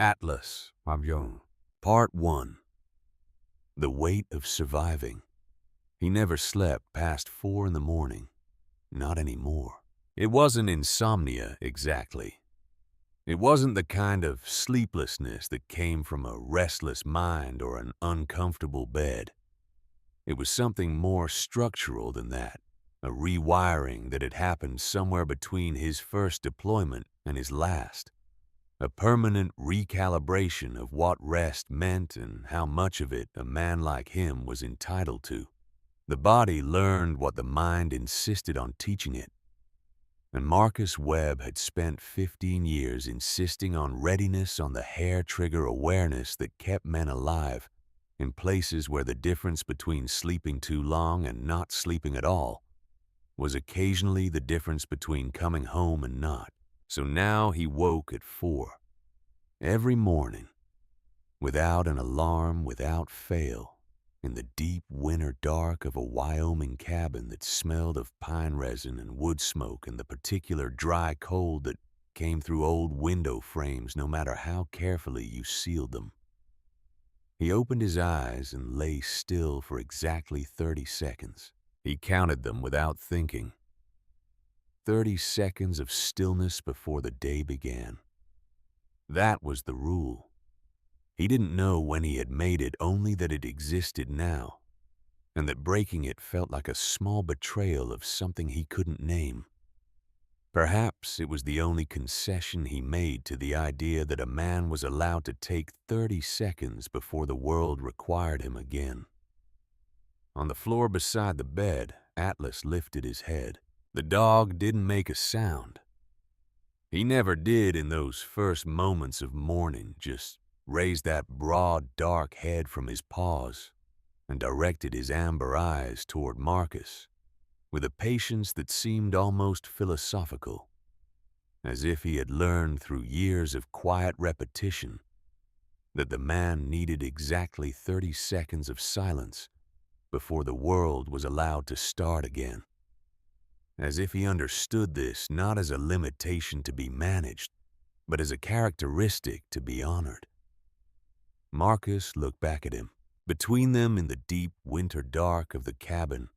Atlas, Avion. Part 1. The Weight of Surviving. He never slept past 4 in the morning. Not anymore. It wasn't insomnia, exactly. It wasn't the kind of sleeplessness that came from a restless mind or an uncomfortable bed. It was something more structural than that, a rewiring that had happened somewhere between his first deployment and his last. A permanent recalibration of what rest meant and how much of it a man like him was entitled to. The body learned what the mind insisted on teaching it. And Marcus Webb had spent 15 years insisting on readiness on the hair-trigger awareness that kept men alive in places where the difference between sleeping too long and not sleeping at all was occasionally the difference between coming home and not. So now he woke at 4, every morning, without an alarm, without fail, in the deep winter dark of a Wyoming cabin that smelled of pine resin and wood smoke and the particular dry cold that came through old window frames no matter how carefully you sealed them. He opened his eyes and lay still for exactly 30 seconds. He counted them without thinking. 30 seconds of stillness before the day began. That was the rule. He didn't know when he had made it, only that it existed now, and that breaking it felt like a small betrayal of something he couldn't name. Perhaps it was the only concession he made to the idea that a man was allowed to take 30 seconds before the world required him again. On the floor beside the bed, Atlas lifted his head. The dog didn't make a sound. He never did in those first moments of morning, just raised that broad, dark head from his paws and directed his amber eyes toward Marcus with a patience that seemed almost philosophical, as if he had learned through years of quiet repetition that the man needed exactly 30 seconds of silence before the world was allowed to start again. As if he understood this not as a limitation to be managed, but as a characteristic to be honored. Marcus looked back at him. Between them in the deep winter dark of the cabin,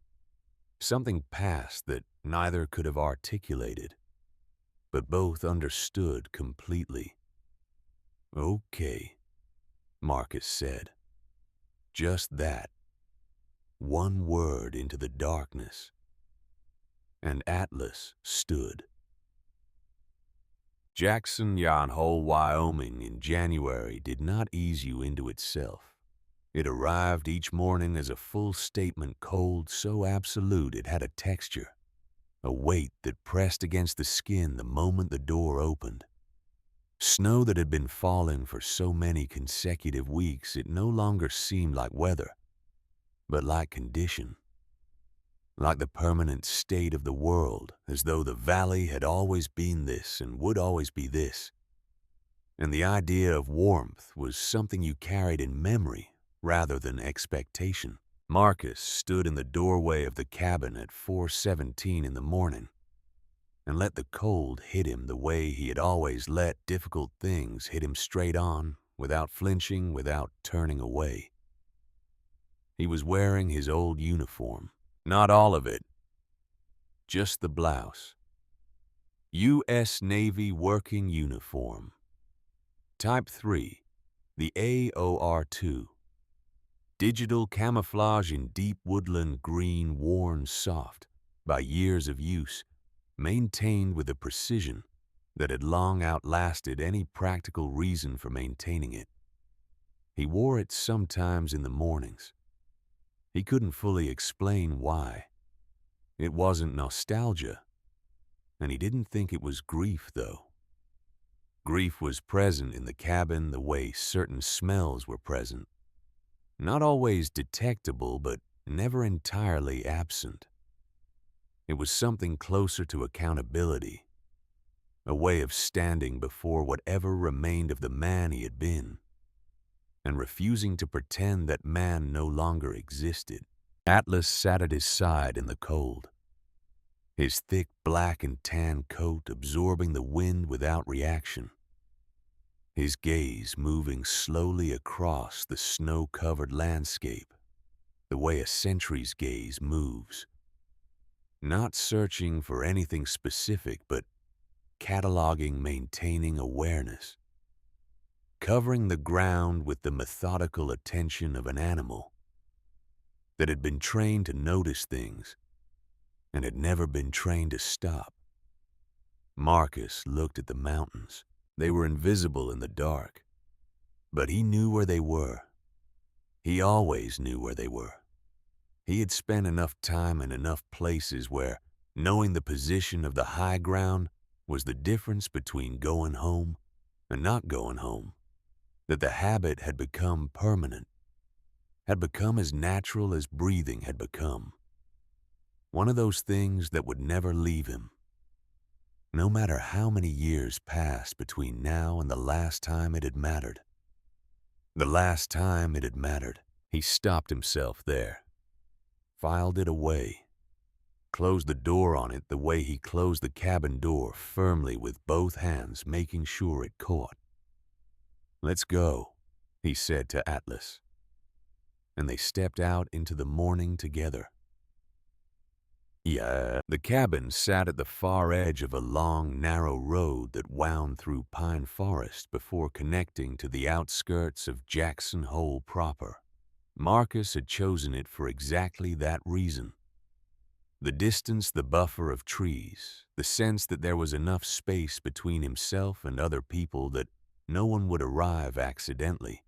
something passed that neither could have articulated, but both understood completely. "Okay," Marcus said. Just that. One word into the darkness. And Atlas stood. Jackson Yacht Hole, Wyoming in January did not ease you into itself. It arrived each morning as a full statement cold so absolute it had a texture, a weight that pressed against the skin the moment the door opened. Snow that had been falling for so many consecutive weeks, it no longer seemed like weather, but like condition. Like the permanent state of the world, as though the valley had always been this and would always be this. And the idea of warmth was something you carried in memory rather than expectation. Marcus stood in the doorway of the cabin at 4:17 in the morning and let the cold hit him the way he had always let difficult things hit him straight on, without flinching, without turning away. He was wearing his old uniform. Not all of it, just the blouse. U.S. Navy working uniform. Type 3, the AOR-2. Digital camouflage in deep woodland green, worn soft by years of use, maintained with a precision that had long outlasted any practical reason for maintaining it. He wore it sometimes in the mornings. He couldn't fully explain why. It wasn't nostalgia, and he didn't think it was grief, though. Grief was present in the cabin the way certain smells were present. Not always detectable, but never entirely absent. It was something closer to accountability, a way of standing before whatever remained of the man he had been, and refusing to pretend that man no longer existed. Atlas sat at his side in the cold, his thick black and tan coat absorbing the wind without reaction. his gaze moving slowly across the snow-covered landscape, the way a sentry's gaze moves, not searching for anything specific, but cataloging, maintaining awareness, covering the ground with the methodical attention of an animal that had been trained to notice things and had never been trained to stop. Marcus looked at the mountains. They were invisible in the dark, but he knew where they were. He always knew where they were. He had spent enough time in enough places where knowing the position of the high ground was the difference between going home and not going home, that the habit had become permanent, had become as natural as breathing had become. One of those things that would never leave him. No matter how many years passed between now and the last time it had mattered. The last time it had mattered, he stopped himself there, filed it away, closed the door on it the way he closed the cabin door firmly with both hands, making sure it caught. "Let's go," he said to Atlas, and they stepped out into the morning together. The cabin sat at the far edge of a long, narrow road that wound through pine forest before connecting to the outskirts of Jackson Hole proper. Marcus had chosen it for exactly that reason. The distance, the buffer of trees, the sense that there was enough space between himself and other people that no one would arrive accidentally.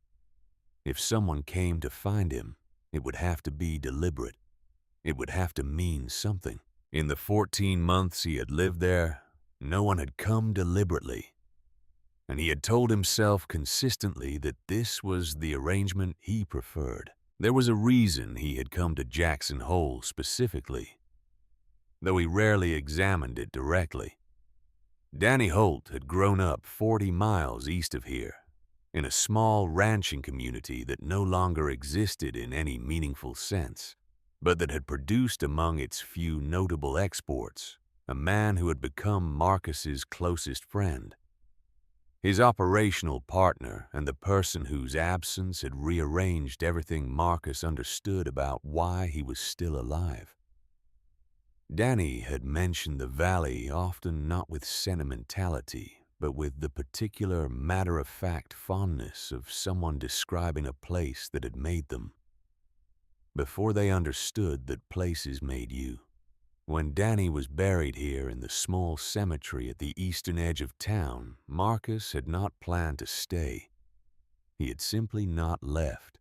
If someone came to find him, it would have to be deliberate. It would have to mean something. In the 14 months he had lived there, no one had come deliberately. And he had told himself consistently that this was the arrangement he preferred. There was a reason he had come to Jackson Hole specifically, though he rarely examined it directly. Danny Holt had grown up 40 miles east of here, in a small ranching community that no longer existed in any meaningful sense, but that had produced among its few notable exports a man who had become Marcus's closest friend, his operational partner, and the person whose absence had rearranged everything Marcus understood about why he was still alive. Danny had mentioned the valley often not with sentimentality, but with the particular matter-of-fact fondness of someone describing a place that had made them, before they understood that places made you. When Danny was buried here in the small cemetery at the eastern edge of town, Marcus had not planned to stay. He had simply not left.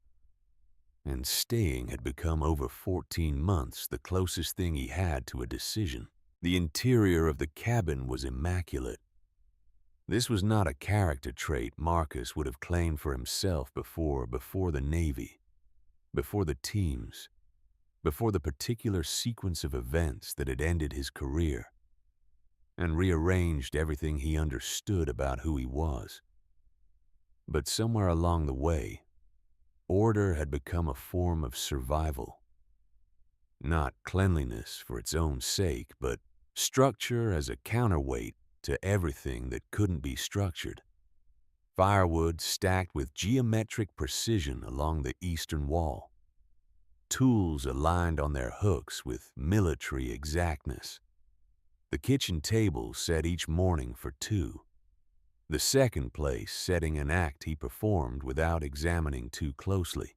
And staying had become over 14 months the closest thing he had to a decision. The interior of the cabin was immaculate. This was not a character trait Marcus would have claimed for himself before the Navy, before the teams, before the particular sequence of events that had ended his career and rearranged everything he understood about who he was. But somewhere along the way, order had become a form of survival. Not cleanliness for its own sake, but structure as a counterweight to everything that couldn't be structured. Firewood stacked with geometric precision along the eastern wall. Tools aligned on their hooks with military exactness. The kitchen table set each morning for two. The second place setting an act he performed without examining too closely.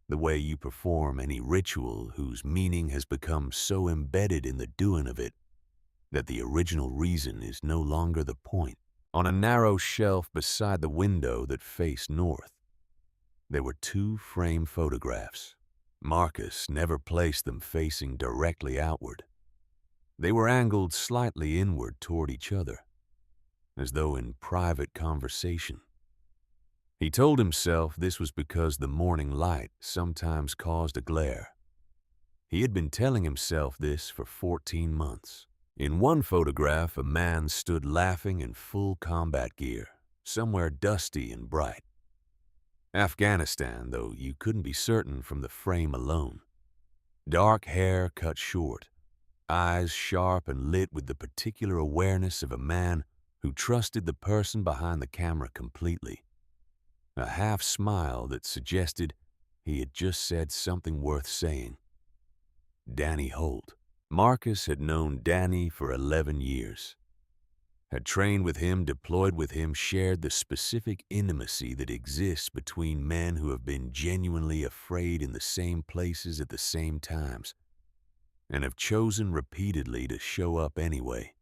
The way you perform any ritual whose meaning has become so embedded in the doing of it that the original reason is no longer the point. On a narrow shelf beside the window that faced north, there were two framed photographs. Marcus never placed them facing directly outward. They were angled slightly inward toward each other, as though in private conversation. He told himself this was because the morning light sometimes caused a glare. He had been telling himself this for 14 months. In one photograph, a man stood laughing in full combat gear, somewhere dusty and bright. Afghanistan, though you couldn't be certain from the frame alone. Dark hair cut short, eyes sharp and lit with the particular awareness of a man who trusted the person behind the camera completely. A half smile that suggested he had just said something worth saying. Danny Holt. Marcus had known Danny for 11 years. Had trained with him, deployed with him, shared the specific intimacy that exists between men who have been genuinely afraid in the same places at the same times, and have chosen repeatedly to show up anyway.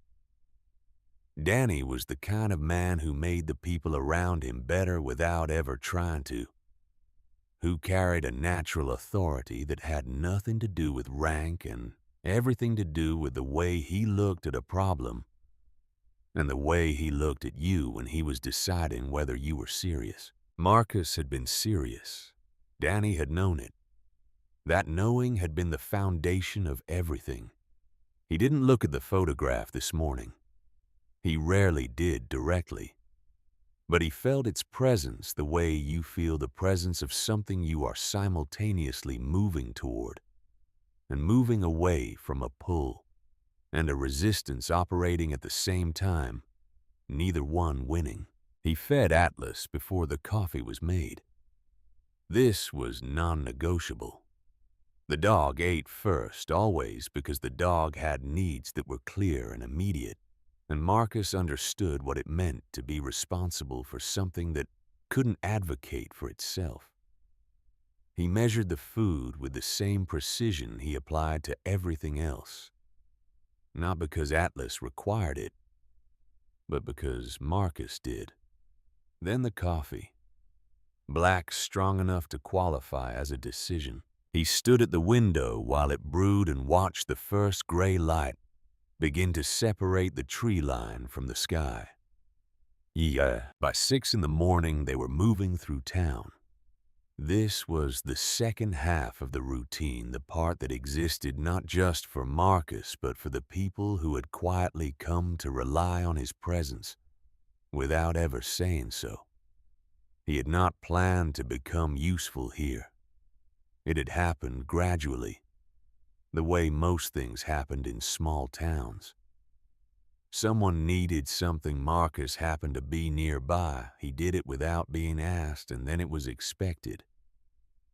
Danny was the kind of man who made the people around him better without ever trying to, who carried a natural authority that had nothing to do with rank and everything to do with the way he looked at a problem and the way he looked at you when he was deciding whether you were serious. Marcus had been serious. Danny had known it. That knowing had been the foundation of everything. He didn't look at the photograph this morning. He rarely did directly. But he felt its presence the way you feel the presence of something you are simultaneously moving toward and moving away from, a pull and a resistance operating at the same time, neither one winning. He fed Atlas before the coffee was made. This was non-negotiable. The dog ate first, always, because the dog had needs that were clear and immediate, and Marcus understood what it meant to be responsible for something that couldn't advocate for itself. He measured the food with the same precision he applied to everything else. Not because Atlas required it, but because Marcus did. Then the coffee. Black, strong enough to qualify as a decision. He stood at the window while it brewed and watched the first gray light begin to separate the tree line from the sky. By 6 in the morning, they were moving through town. This was the second half of the routine, the part that existed not just for Marcus, but for the people who had quietly come to rely on his presence without ever saying so. He had not planned to become useful here. It had happened gradually, the way most things happened in small towns. Someone needed something, Marcus happened to be nearby. He did it without being asked, and then it was expected.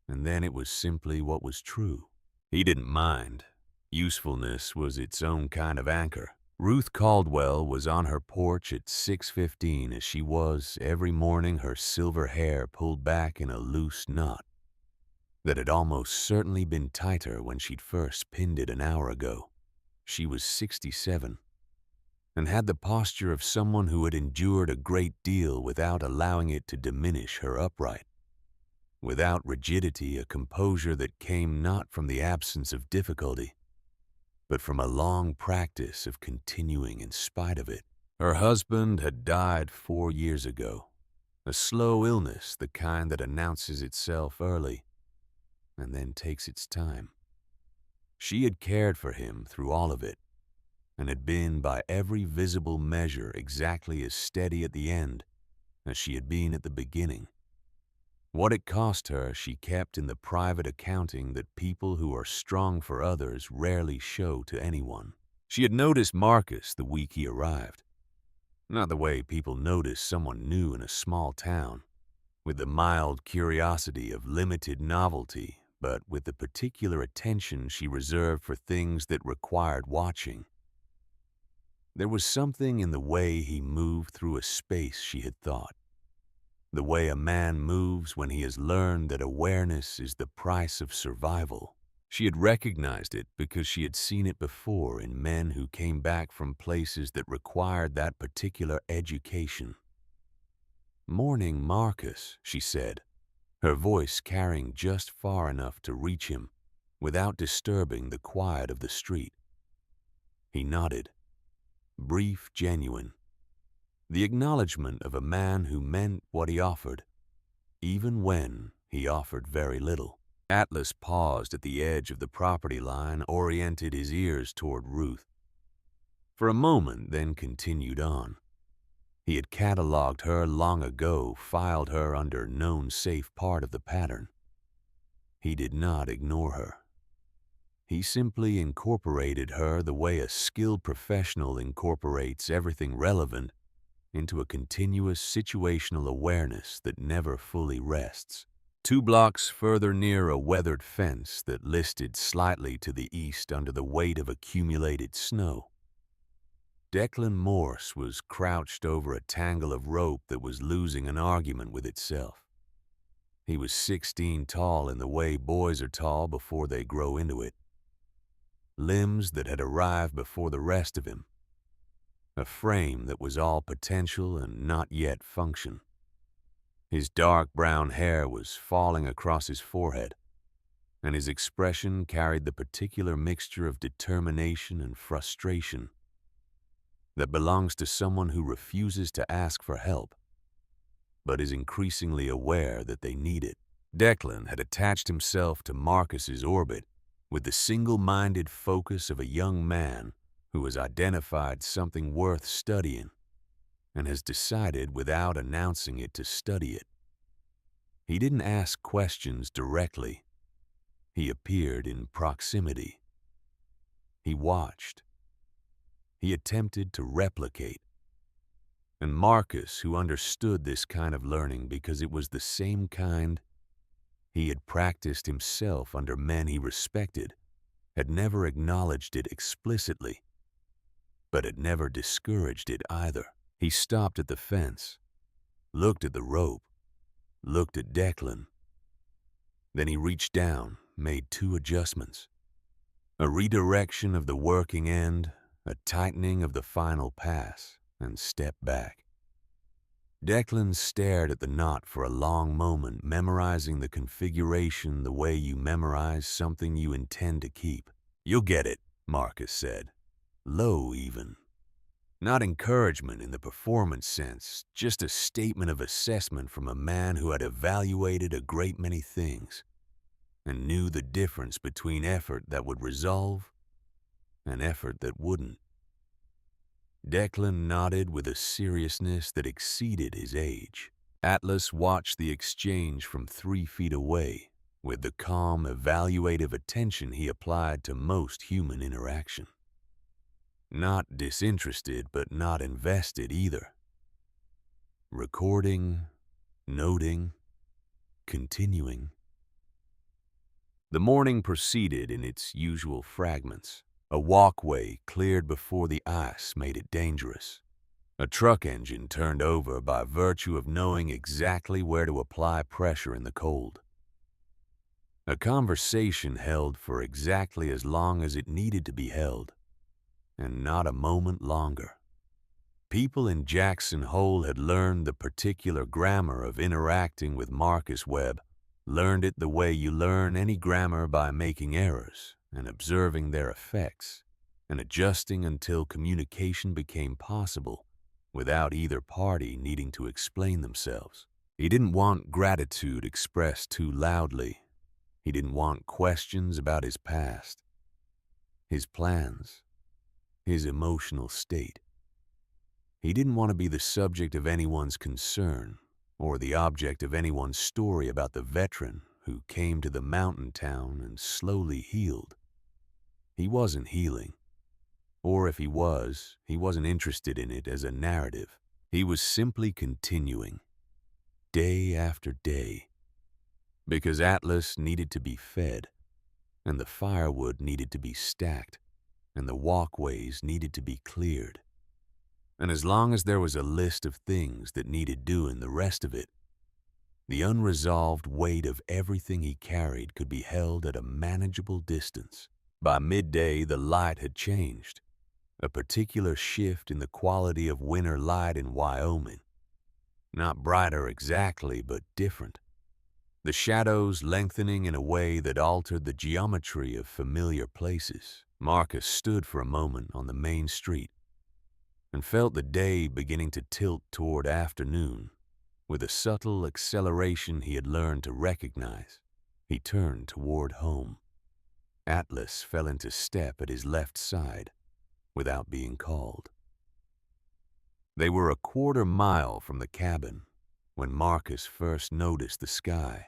And then it was simply what was true. He didn't mind. Usefulness was its own kind of anchor. Ruth Caldwell was on her porch at 6:15 as she was every morning, her silver hair pulled back in a loose knot that had almost certainly been tighter when she'd first pinned it an hour ago. She was 67. And had the posture of someone who had endured a great deal without allowing it to diminish her upright. Without rigidity, a composure that came not from the absence of difficulty, but from a long practice of continuing in spite of it. Her husband had died 4 years ago, a slow illness, the kind that announces itself early and then takes its time. She had cared for him through all of it, and had been by every visible measure exactly as steady at the end as she had been at the beginning. What it cost her she kept in the private accounting that people who are strong for others rarely show to anyone. She had noticed Marcus the week he arrived. Not the way people notice someone new in a small town, with the mild curiosity of limited novelty, but with the particular attention she reserved for things that required watching. There was something in the way he moved through a space, she had thought. The way a man moves when he has learned that awareness is the price of survival. She had recognized it because she had seen it before in men who came back from places that required that particular education. "Morning, Marcus," she said, her voice carrying just far enough to reach him without disturbing the quiet of the street. He nodded. Brief, genuine. The acknowledgement of a man who meant what he offered, even when he offered very little. Atlas paused at the edge of the property line, oriented his ears toward Ruth. For a moment, then continued on. He had cataloged her long ago, filed her under known safe part of the pattern. He did not ignore her. He simply incorporated her the way a skilled professional incorporates everything relevant into a continuous situational awareness that never fully rests. 2 blocks further, near a weathered fence that listed slightly to the east under the weight of accumulated snow, Declan Morse was crouched over a tangle of rope that was losing an argument with itself. He was 16 tall in the way boys are tall before they grow into it. Limbs that had arrived before the rest of him. A frame that was all potential and not yet function. His dark brown hair was falling across his forehead, and his expression carried the particular mixture of determination and frustration that belongs to someone who refuses to ask for help, but is increasingly aware that they need it. Declan had attached himself to Marcus's orbit with the single-minded focus of a young man who has identified something worth studying and has decided without announcing it to study it. He didn't ask questions directly. He appeared in proximity. He watched. He attempted to replicate. And Marcus, who understood this kind of learning because it was the same kind he had practiced himself under men he respected, had never acknowledged it explicitly, but had never discouraged it either. He stopped at the fence, looked at the rope, looked at Declan. Then he reached down, made 2 adjustments. A redirection of the working end, a tightening of the final pass, and stepped back. Declan stared at the knot for a long moment, memorizing the configuration the way you memorize something you intend to keep. "You'll get it," Marcus said. Low even. Not encouragement in the performance sense, just a statement of assessment from a man who had evaluated a great many things and knew the difference between effort that would resolve and effort that wouldn't. Declan nodded with a seriousness that exceeded his age. Atlas watched the exchange from 3 feet away with the calm, evaluative attention he applied to most human interaction. Not disinterested, but not invested either. Recording, noting, continuing. The morning proceeded in its usual fragments. A walkway cleared before the ice made it dangerous. A truck engine turned over by virtue of knowing exactly where to apply pressure in the cold. A conversation held for exactly as long as it needed to be held, and not a moment longer. People in Jackson Hole had learned the particular grammar of interacting with Marcus Webb, learned it the way you learn any grammar, by making errors and observing their effects and adjusting until communication became possible without either party needing to explain themselves. He didn't want gratitude expressed too loudly. He didn't want questions about his past, his plans, his emotional state. He didn't want to be the subject of anyone's concern or the object of anyone's story about the veteran who came to the mountain town and slowly healed. He wasn't healing. Or if he wasn't interested in it as a narrative. He was simply continuing, day after day, because Atlas needed to be fed, and the firewood needed to be stacked, and the walkways needed to be cleared. And as long as there was a list of things that needed doing, the rest of it, the unresolved weight of everything he carried, could be held at a manageable distance. By midday, the light had changed, a particular shift in the quality of winter light in Wyoming. Not brighter exactly, but different. The shadows lengthening in a way that altered the geometry of familiar places. Marcus stood for a moment on the main street and felt the day beginning to tilt toward afternoon with a subtle acceleration he had learned to recognize. He turned toward home. Atlas fell into step at his left side without being called. They were a quarter mile from the cabin when Marcus first noticed the sky.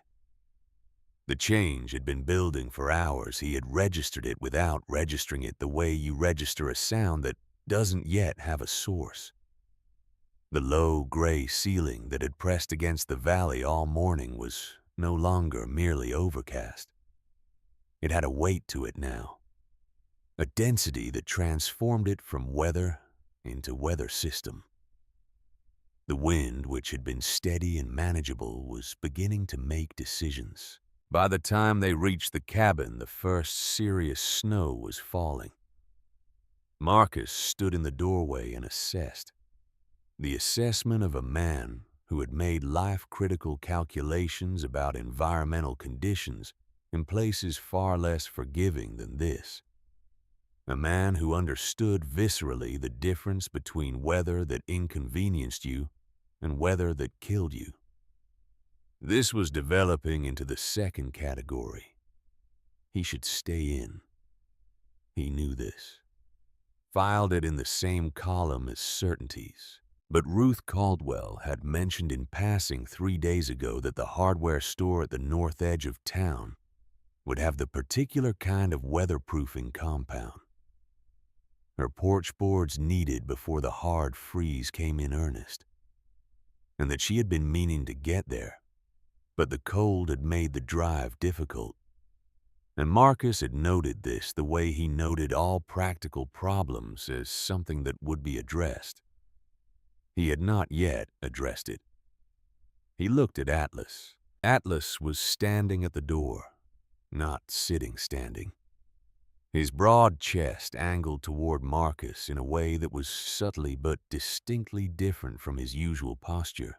The change had been building for hours. He had registered it without registering it the way you register a sound that doesn't yet have a source. The low, gray ceiling that had pressed against the valley all morning was no longer merely overcast. It had a weight to it now, a density that transformed it from weather into weather system. The wind, which had been steady and manageable, was beginning to make decisions. By the time they reached the cabin, the first serious snow was falling. Marcus stood in the doorway and assessed. The assessment of a man who had made life-critical calculations about environmental conditions in places far less forgiving than this. A man who understood viscerally the difference between weather that inconvenienced you and weather that killed you. This was developing into the second category. He should stay in. He knew this. Filed it in the same column as certainties. But Ruth Caldwell had mentioned in passing 3 days ago that the hardware store at the north edge of town would have the particular kind of weatherproofing compound her porch boards needed before the hard freeze came in earnest, and that she had been meaning to get there, but the cold had made the drive difficult. And Marcus had noted this the way he noted all practical problems as something that would be addressed. He had not yet addressed it. He looked at Atlas. Atlas was standing at the door, not sitting standing. His broad chest angled toward Marcus in a way that was subtly but distinctly different from his usual posture.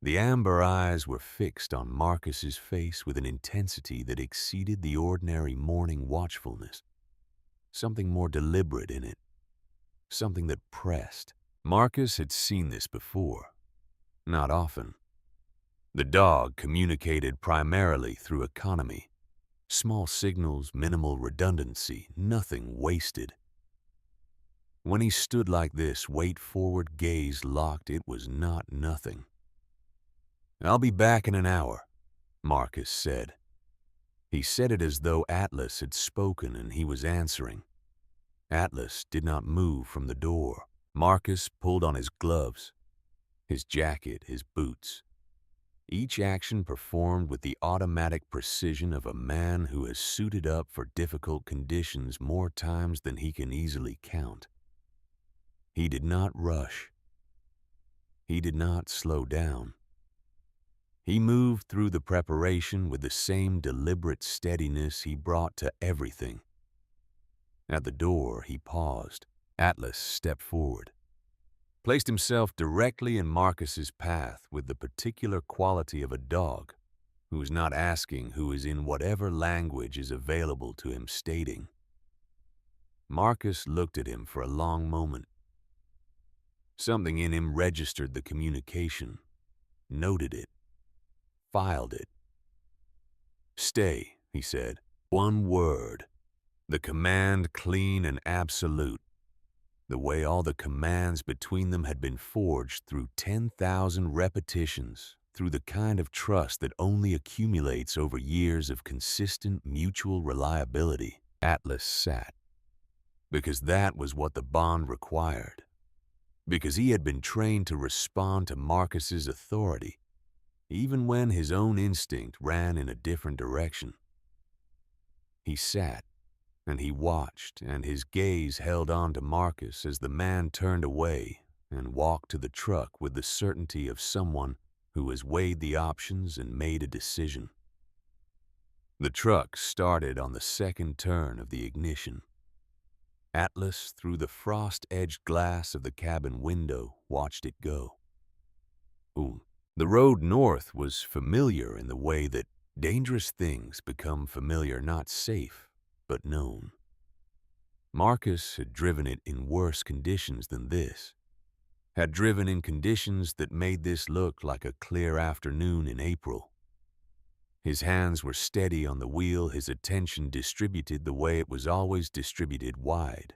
The amber eyes were fixed on Marcus's face with an intensity that exceeded the ordinary morning watchfulness. Something more deliberate in it. Something that pressed. Marcus had seen this before. Not often. The dog communicated primarily through economy. Small signals, minimal redundancy, nothing wasted. When he stood like this, weight-forward gaze locked, it was not nothing. "I'll be back in an hour," Marcus said. He said it as though Atlas had spoken and he was answering. Atlas did not move from the door. Marcus pulled on his gloves, his jacket, his boots. Each action performed with the automatic precision of a man who has suited up for difficult conditions more times than he can easily count. He did not rush. He did not slow down. He moved through the preparation with the same deliberate steadiness he brought to everything. At the door, he paused. Atlas stepped forward, placed himself directly in Marcus's path with the particular quality of a dog who is not asking, who is in whatever language is available to him stating. Marcus looked at him for a long moment. Something in him registered the communication, noted it, filed it. "Stay," he said. One word. The command clean and absolute. The way all the commands between them had been forged through 10,000 repetitions, through the kind of trust that only accumulates over years of consistent mutual reliability. Atlas sat. Because that was what the bond required. Because he had been trained to respond to Marcus's authority, even when his own instinct ran in a different direction. He sat, and he watched, and his gaze held on to Marcus as the man turned away and walked to the truck with the certainty of someone who has weighed the options and made a decision. The truck started on the second turn of the ignition. Atlas, through the frost-edged glass of the cabin window, watched it go. Ooh. The road north was familiar in the way that dangerous things become familiar, not safe, but known. Marcus had driven it in worse conditions than this, had driven in conditions that made this look like a clear afternoon in April. His hands were steady on the wheel, his attention distributed the way it was always distributed, wide.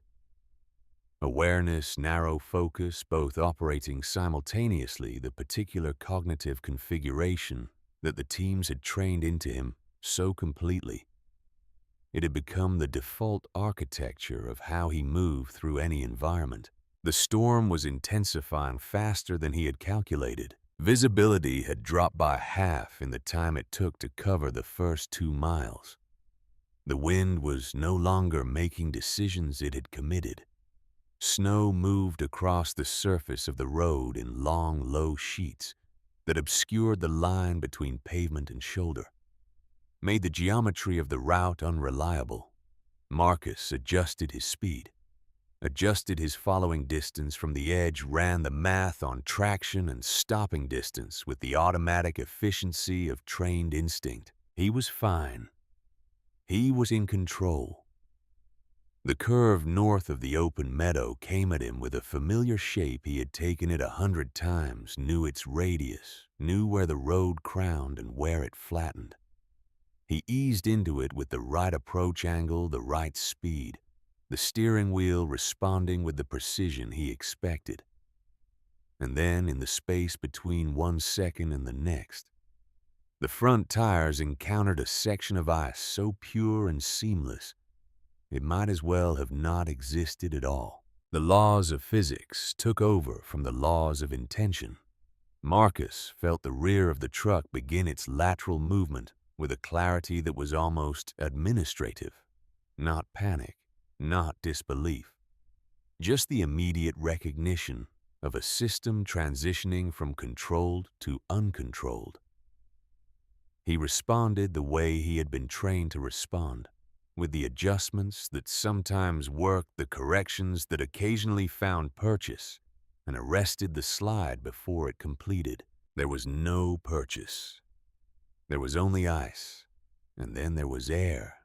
Awareness, narrow focus, both operating simultaneously, the particular cognitive configuration that the teams had trained into him so completely. It had become the default architecture of how he moved through any environment. The storm was intensifying faster than he had calculated. Visibility had dropped by half in the time it took to cover the first 2 miles. The wind was no longer making decisions it had committed. Snow moved across the surface of the road in long, low sheets that obscured the line between pavement and shoulder, made the geometry of the route unreliable. Marcus adjusted his speed, adjusted his following distance from the edge, ran the math on traction and stopping distance with the automatic efficiency of trained instinct. He was fine. He was in control. The curve north of the open meadow came at him with a familiar shape. He had taken it 100 times, knew its radius, knew where the road crowned and where it flattened. He eased into it with the right approach angle, the right speed, the steering wheel responding with the precision he expected. And then, in the space between 1 second and the next, the front tires encountered a section of ice so pure and seamless, it might as well have not existed at all. The laws of physics took over from the laws of intention. Marcus felt the rear of the truck begin its lateral movement with a clarity that was almost administrative. Not panic, not disbelief. Just the immediate recognition of a system transitioning from controlled to uncontrolled. He responded the way he had been trained to respond, with the adjustments that sometimes worked, the corrections that occasionally found purchase, and arrested the slide before it completed. There was no purchase. There was only ice, and then there was air,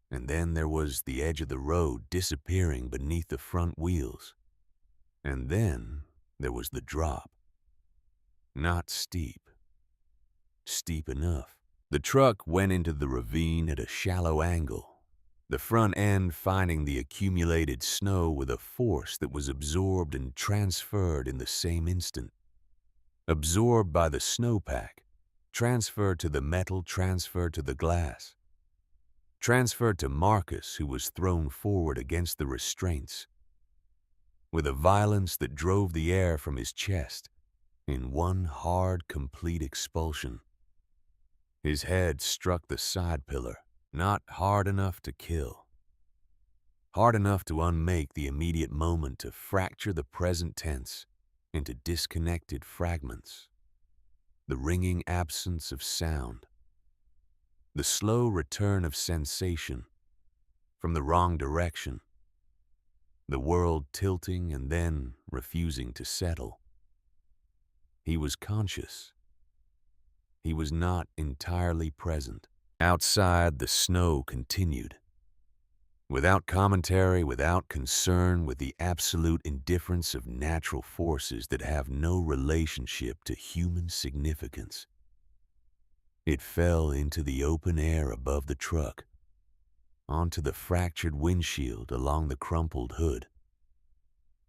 and then there was the edge of the road disappearing beneath the front wheels. And then there was the drop. Not steep. Steep enough. The truck went into the ravine at a shallow angle, the front end finding the accumulated snow with a force that was absorbed and transferred in the same instant. Absorbed by the snowpack, transferred to the metal, transferred to the glass, transferred to Marcus, who was thrown forward against the restraints, with a violence that drove the air from his chest in one hard, complete expulsion. His head struck the side pillar, not hard enough to kill, hard enough to unmake the immediate moment, to fracture the present tense into disconnected fragments. The ringing absence of sound, the slow return of sensation from the wrong direction, the world tilting and then refusing to settle. He was conscious. He was not entirely present. Outside, the snow continued. Without commentary, without concern, with the absolute indifference of natural forces that have no relationship to human significance. It fell into the open air above the truck, onto the fractured windshield along the crumpled hood,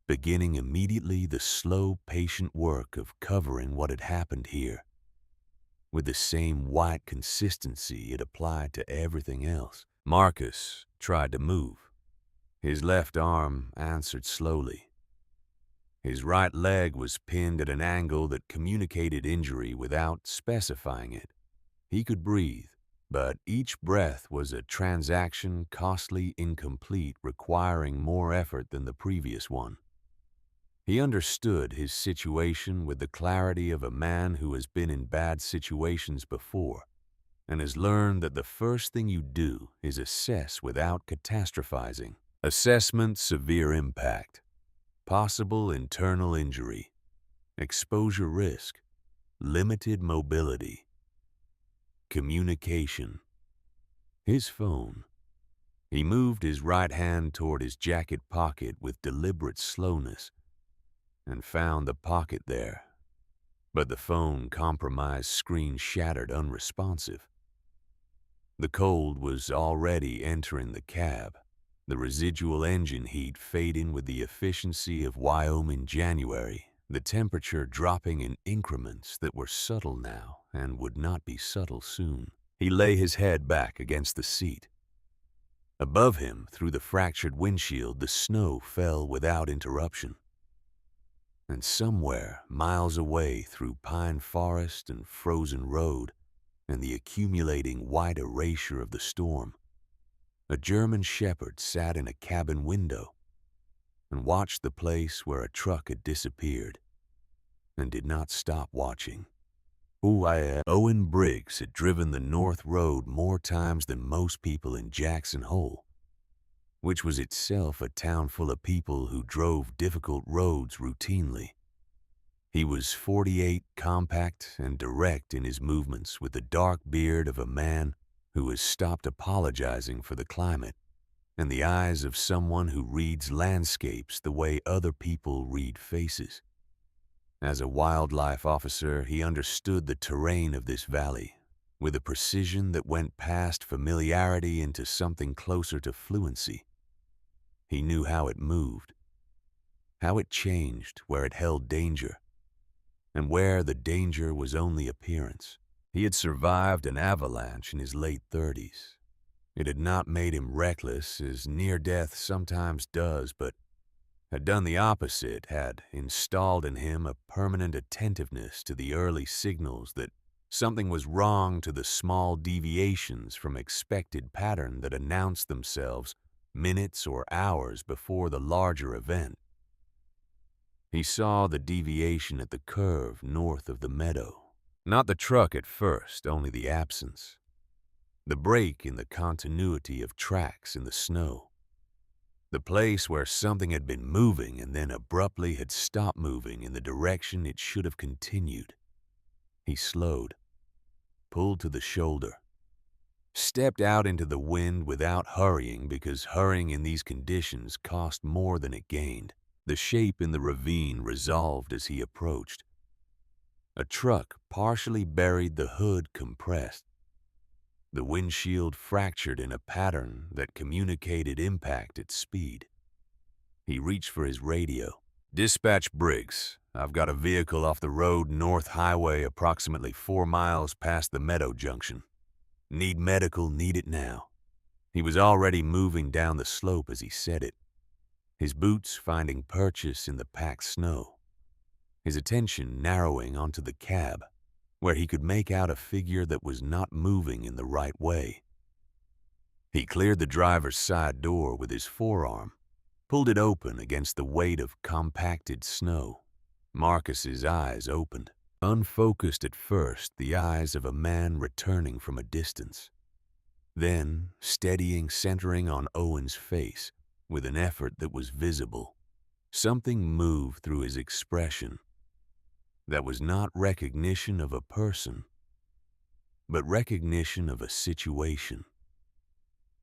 beginning immediately the slow, patient work of covering what had happened here, with the same white consistency it applied to everything else. Marcus tried to move. His left arm answered slowly. His right leg was pinned at an angle that communicated injury without specifying it. He could breathe, but each breath was a transaction, costly, incomplete, requiring more effort than the previous one. He understood his situation with the clarity of a man who has been in bad situations before and has learned that the first thing you do is assess without catastrophizing. Assessment: severe impact, possible internal injury, exposure risk, limited mobility, communication. His phone. He moved his right hand toward his jacket pocket with deliberate slowness and found the pocket there, but the phone, compromised screen shattered, unresponsive. The cold was already entering the cab, the residual engine heat fading with the efficiency of Wyoming January, the temperature dropping in increments that were subtle now and would not be subtle soon. He lay his head back against the seat. Above him, through the fractured windshield, the snow fell without interruption. And somewhere, miles away through pine forest and frozen road and the accumulating white erasure of the storm, a German shepherd sat in a cabin window and watched the place where a truck had disappeared and did not stop watching. Owen Briggs had driven the North Road more times than most people in Jackson Hole, which was itself a town full of people who drove difficult roads routinely. He was 48, compact and direct in his movements, with the dark beard of a man who has stopped apologizing for the climate and the eyes of someone who reads landscapes the way other people read faces. As a wildlife officer, he understood the terrain of this valley with a precision that went past familiarity into something closer to fluency. He knew how it moved, how it changed where it held danger, and where the danger was only appearance. He had survived an avalanche in his late 30s. It had not made him reckless, as near death sometimes does, but had done the opposite, had installed in him a permanent attentiveness to the early signals that something was wrong, to the small deviations from expected pattern that announced themselves minutes or hours before the larger event. He saw the deviation at the curve north of the meadow. Not the truck at first, only the absence. The break in the continuity of tracks in the snow. The place where something had been moving and then abruptly had stopped moving in the direction it should have continued. He slowed, pulled to the shoulder, stepped out into the wind without hurrying, because hurrying in these conditions cost more than it gained. The shape in the ravine resolved as he approached. A truck partially buried, the hood compressed. The windshield fractured in a pattern that communicated impact at speed. He reached for his radio. "Dispatch Briggs, I've got a vehicle off the road, North Highway, approximately 4 miles past the Meadow Junction. Need medical, need it now." He was already moving down the slope as he said it, his boots finding purchase in the packed snow, his attention narrowing onto the cab, where he could make out a figure that was not moving in the right way. He cleared the driver's side door with his forearm, pulled it open against the weight of compacted snow. Marcus's eyes opened, unfocused at first, the eyes of a man returning from a distance. Then, steadying, centering on Owen's face with an effort that was visible, something moved through his expression that was not recognition of a person, but recognition of a situation.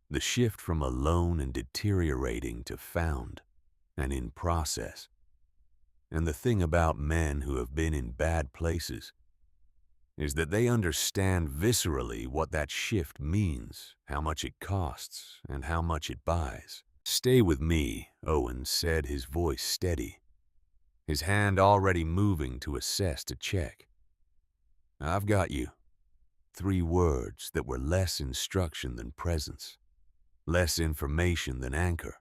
The shift from alone and deteriorating to found and in process. And the thing about men who have been in bad places is that they understand viscerally what that shift means, how much it costs, and how much it buys. "Stay with me," Owen said, his voice steady, his hand already moving to assess, to check. "I've got you." 3 words that were less instruction than presence, less information than anchor.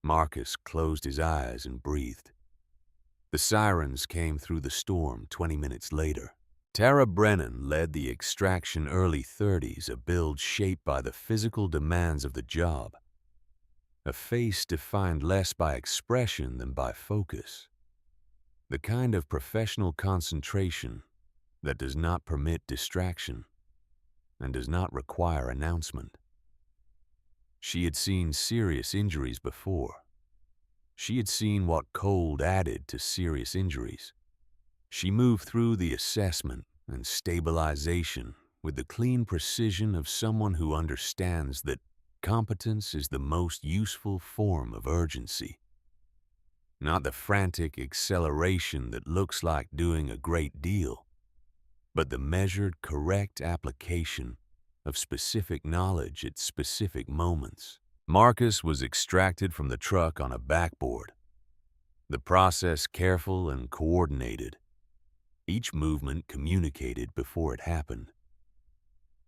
Marcus closed his eyes and breathed. The sirens came through the storm 20 minutes later. Tara Brennan led the Extraction early 30s, a build shaped by the physical demands of the job, a face defined less by expression than by focus, the kind of professional concentration that does not permit distraction and does not require announcement. She had seen serious injuries before. She had seen what cold added to serious injuries. She moved through the assessment and stabilization with the clean precision of someone who understands that competence is the most useful form of urgency. Not the frantic acceleration that looks like doing a great deal, but the measured, correct application of specific knowledge at specific moments. Marcus was extracted from the truck on a backboard, the process careful and coordinated. Each movement communicated before it happened.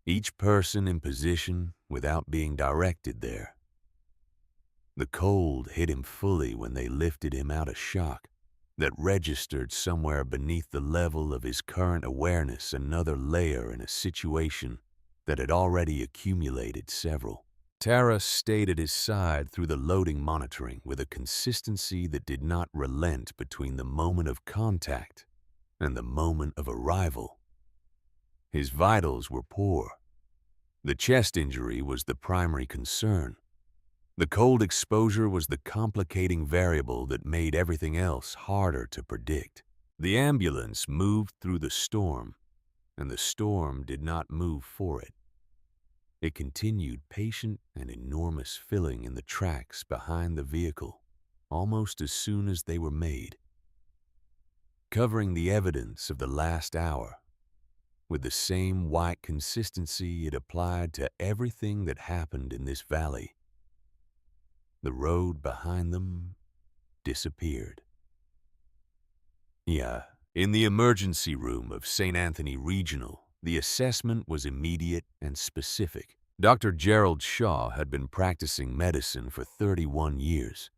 Each person in position without being directed there. The cold hit him fully when they lifted him out of shock. that registered somewhere beneath the level of his current awareness, another layer in a situation that had already accumulated several. Tara stayed at his side through the loading monitoring with a consistency that did not relent between the moment of contact and the moment of arrival. His vitals were poor. The chest injury was the primary concern. The cold exposure was the complicating variable that made everything else harder to predict. The ambulance moved through the storm, and the storm did not move for it. It continued patient and enormous, filling in the tracks behind the vehicle almost as soon as they were made, covering the evidence of the last hour with the same white consistency it applied to everything that happened in this valley. The road behind them disappeared. In the emergency room of St. Anthony Regional, the assessment was immediate and specific. Dr. Gerald Shaw had been practicing medicine for 31 years.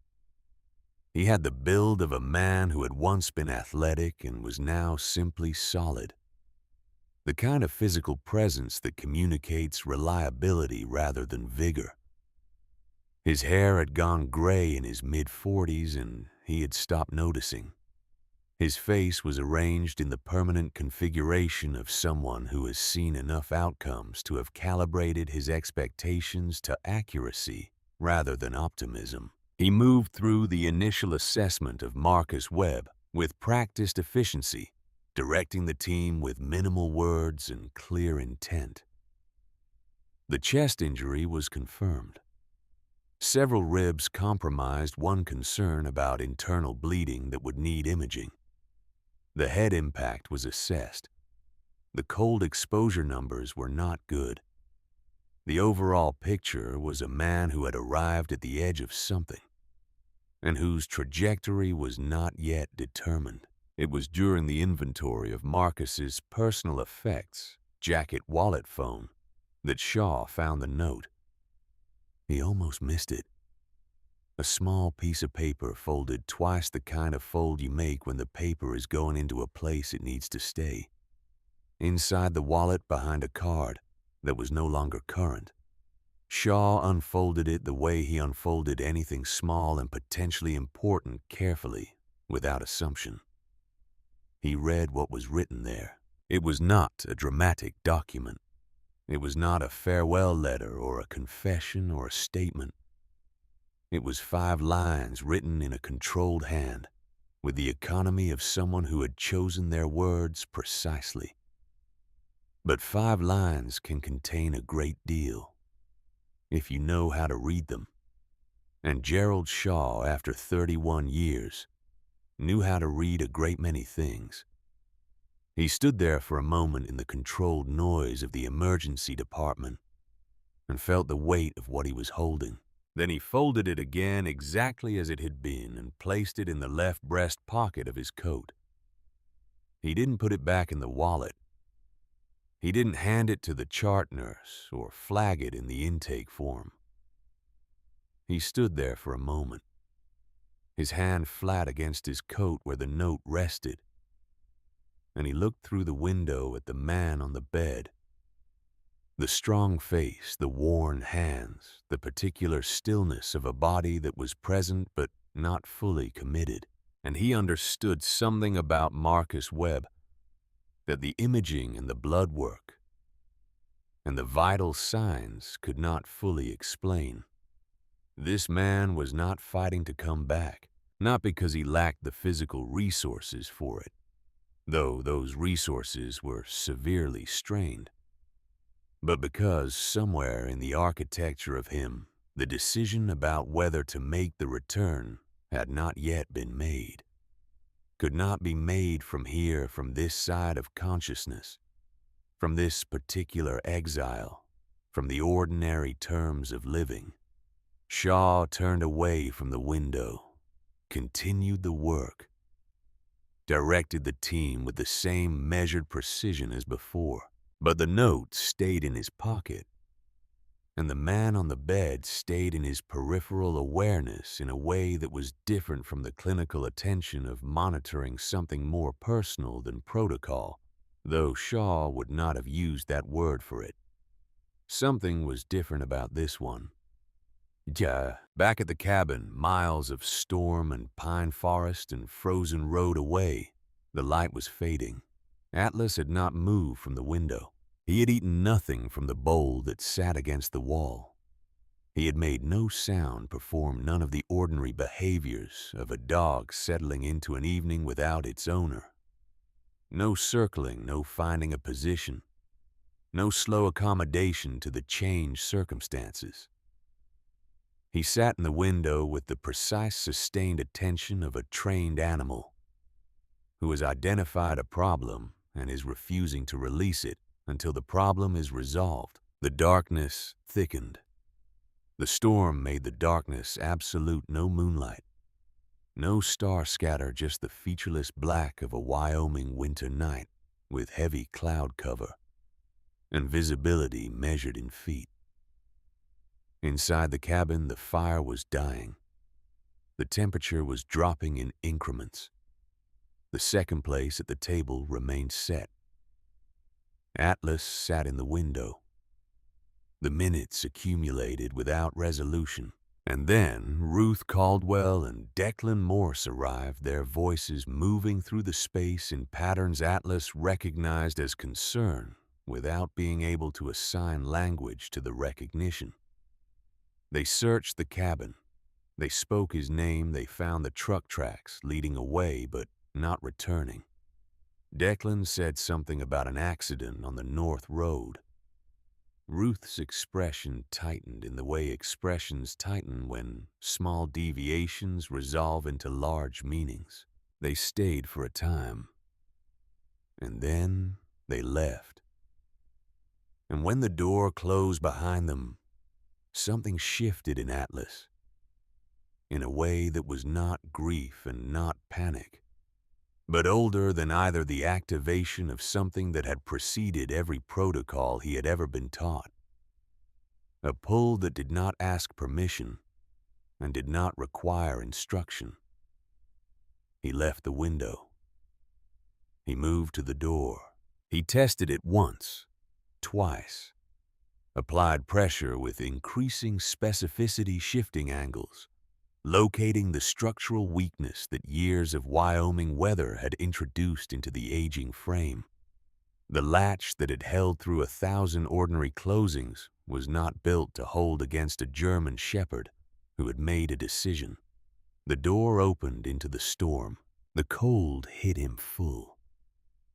He had the build of a man who had once been athletic and was now simply solid. The kind of physical presence that communicates reliability rather than vigor. His hair had gone gray in his mid-40s and he had stopped noticing. His face was arranged in the permanent configuration of someone who has seen enough outcomes to have calibrated his expectations to accuracy rather than optimism. He moved through the initial assessment of Marcus Webb with practiced efficiency, directing the team with minimal words and clear intent. The chest injury was confirmed. Several ribs compromised, one concern about internal bleeding that would need imaging. The head impact was assessed. The cold exposure numbers were not good. The overall picture was a man who had arrived at the edge of something, and whose trajectory was not yet determined. It was during the inventory of Marcus's personal effects, jacket, wallet, phone, that Shaw found the note. He almost missed it. A small piece of paper folded twice the kind of fold you make when the paper is going into a place it needs to stay. Inside the wallet, behind a card that was no longer current. Shaw unfolded it the way he unfolded anything small and potentially important, carefully, without assumption. He read what was written there. It was not a dramatic document. It was not a farewell letter or a confession or a statement. It was 5 lines written in a controlled hand, with the economy of someone who had chosen their words precisely. But 5 lines can contain a great deal, if you know how to read them. And Gerald Shaw, after 31 years, knew how to read a great many things. He stood there for a moment in the controlled noise of the emergency department and felt the weight of what he was holding. Then he folded it again exactly as it had been and placed it in the left breast pocket of his coat. He didn't put it back in the wallet. He didn't hand it to the chart nurse or flag it in the intake form. He stood there for a moment, his hand flat against his coat where the note rested, and he looked through the window at the man on the bed. The strong face, the worn hands, the particular stillness of a body that was present but not fully committed. And he understood something about Marcus Webb that the imaging and the blood work and the vital signs could not fully explain. This man was not fighting to come back, not because he lacked the physical resources for it, though those resources were severely strained, but because somewhere in the architecture of him, the decision about whether to make the return had not yet been made, could not be made from here, from this side of consciousness, from this particular exile, from the ordinary terms of living. Shaw turned away from the window, continued the work, directed the team with the same measured precision as before. But the note stayed in his pocket. and the man on the bed stayed in his peripheral awareness in a way that was different from the clinical attention of monitoring something more personal than protocol, though Shaw would not have used that word for it. Something was different about this one. Yeah, back at the cabin, miles of storm and pine forest and frozen road away, the light was fading. Atlas had not moved from the window. He had eaten nothing from the bowl that sat against the wall. He had made no sound, performed none of the ordinary behaviors of a dog settling into an evening without its owner. No circling, no finding a position, no slow accommodation to the changed circumstances. He sat in the window with the precise, sustained attention of a trained animal who has identified a problem and is refusing to release it until the problem is resolved. The darkness thickened. The storm made the darkness absolute, no moonlight, no star scatter, just the featureless black of a Wyoming winter night with heavy cloud cover and visibility measured in feet. Inside the cabin, the fire was dying. The temperature was dropping in increments. The second place at the table remained set. Atlas sat in the window. The minutes accumulated without resolution. And then Ruth Caldwell and Declan Morse arrived, their voices moving through the space in patterns Atlas recognized as concern without being able to assign language to the recognition. They searched the cabin. They spoke his name. They found the truck tracks leading away but not returning. Declan said something about an accident on the North Road. Ruth's expression tightened in the way expressions tighten when small deviations resolve into large meanings. They stayed for a time, and then they left. And when the door closed behind them, something shifted in Atlas, in a way that was not grief and not panic, but older than either the activation of something that had preceded every protocol he had ever been taught. A pull that did not ask permission and did not require instruction. He left the window. He moved to the door. He tested it once, twice, applied pressure with increasing specificity, shifting angles, locating the structural weakness that years of Wyoming weather had introduced into the aging frame. The latch that had held through 1,000 ordinary closings was not built to hold against a German shepherd who had made a decision. The door opened into the storm. The cold hit him full.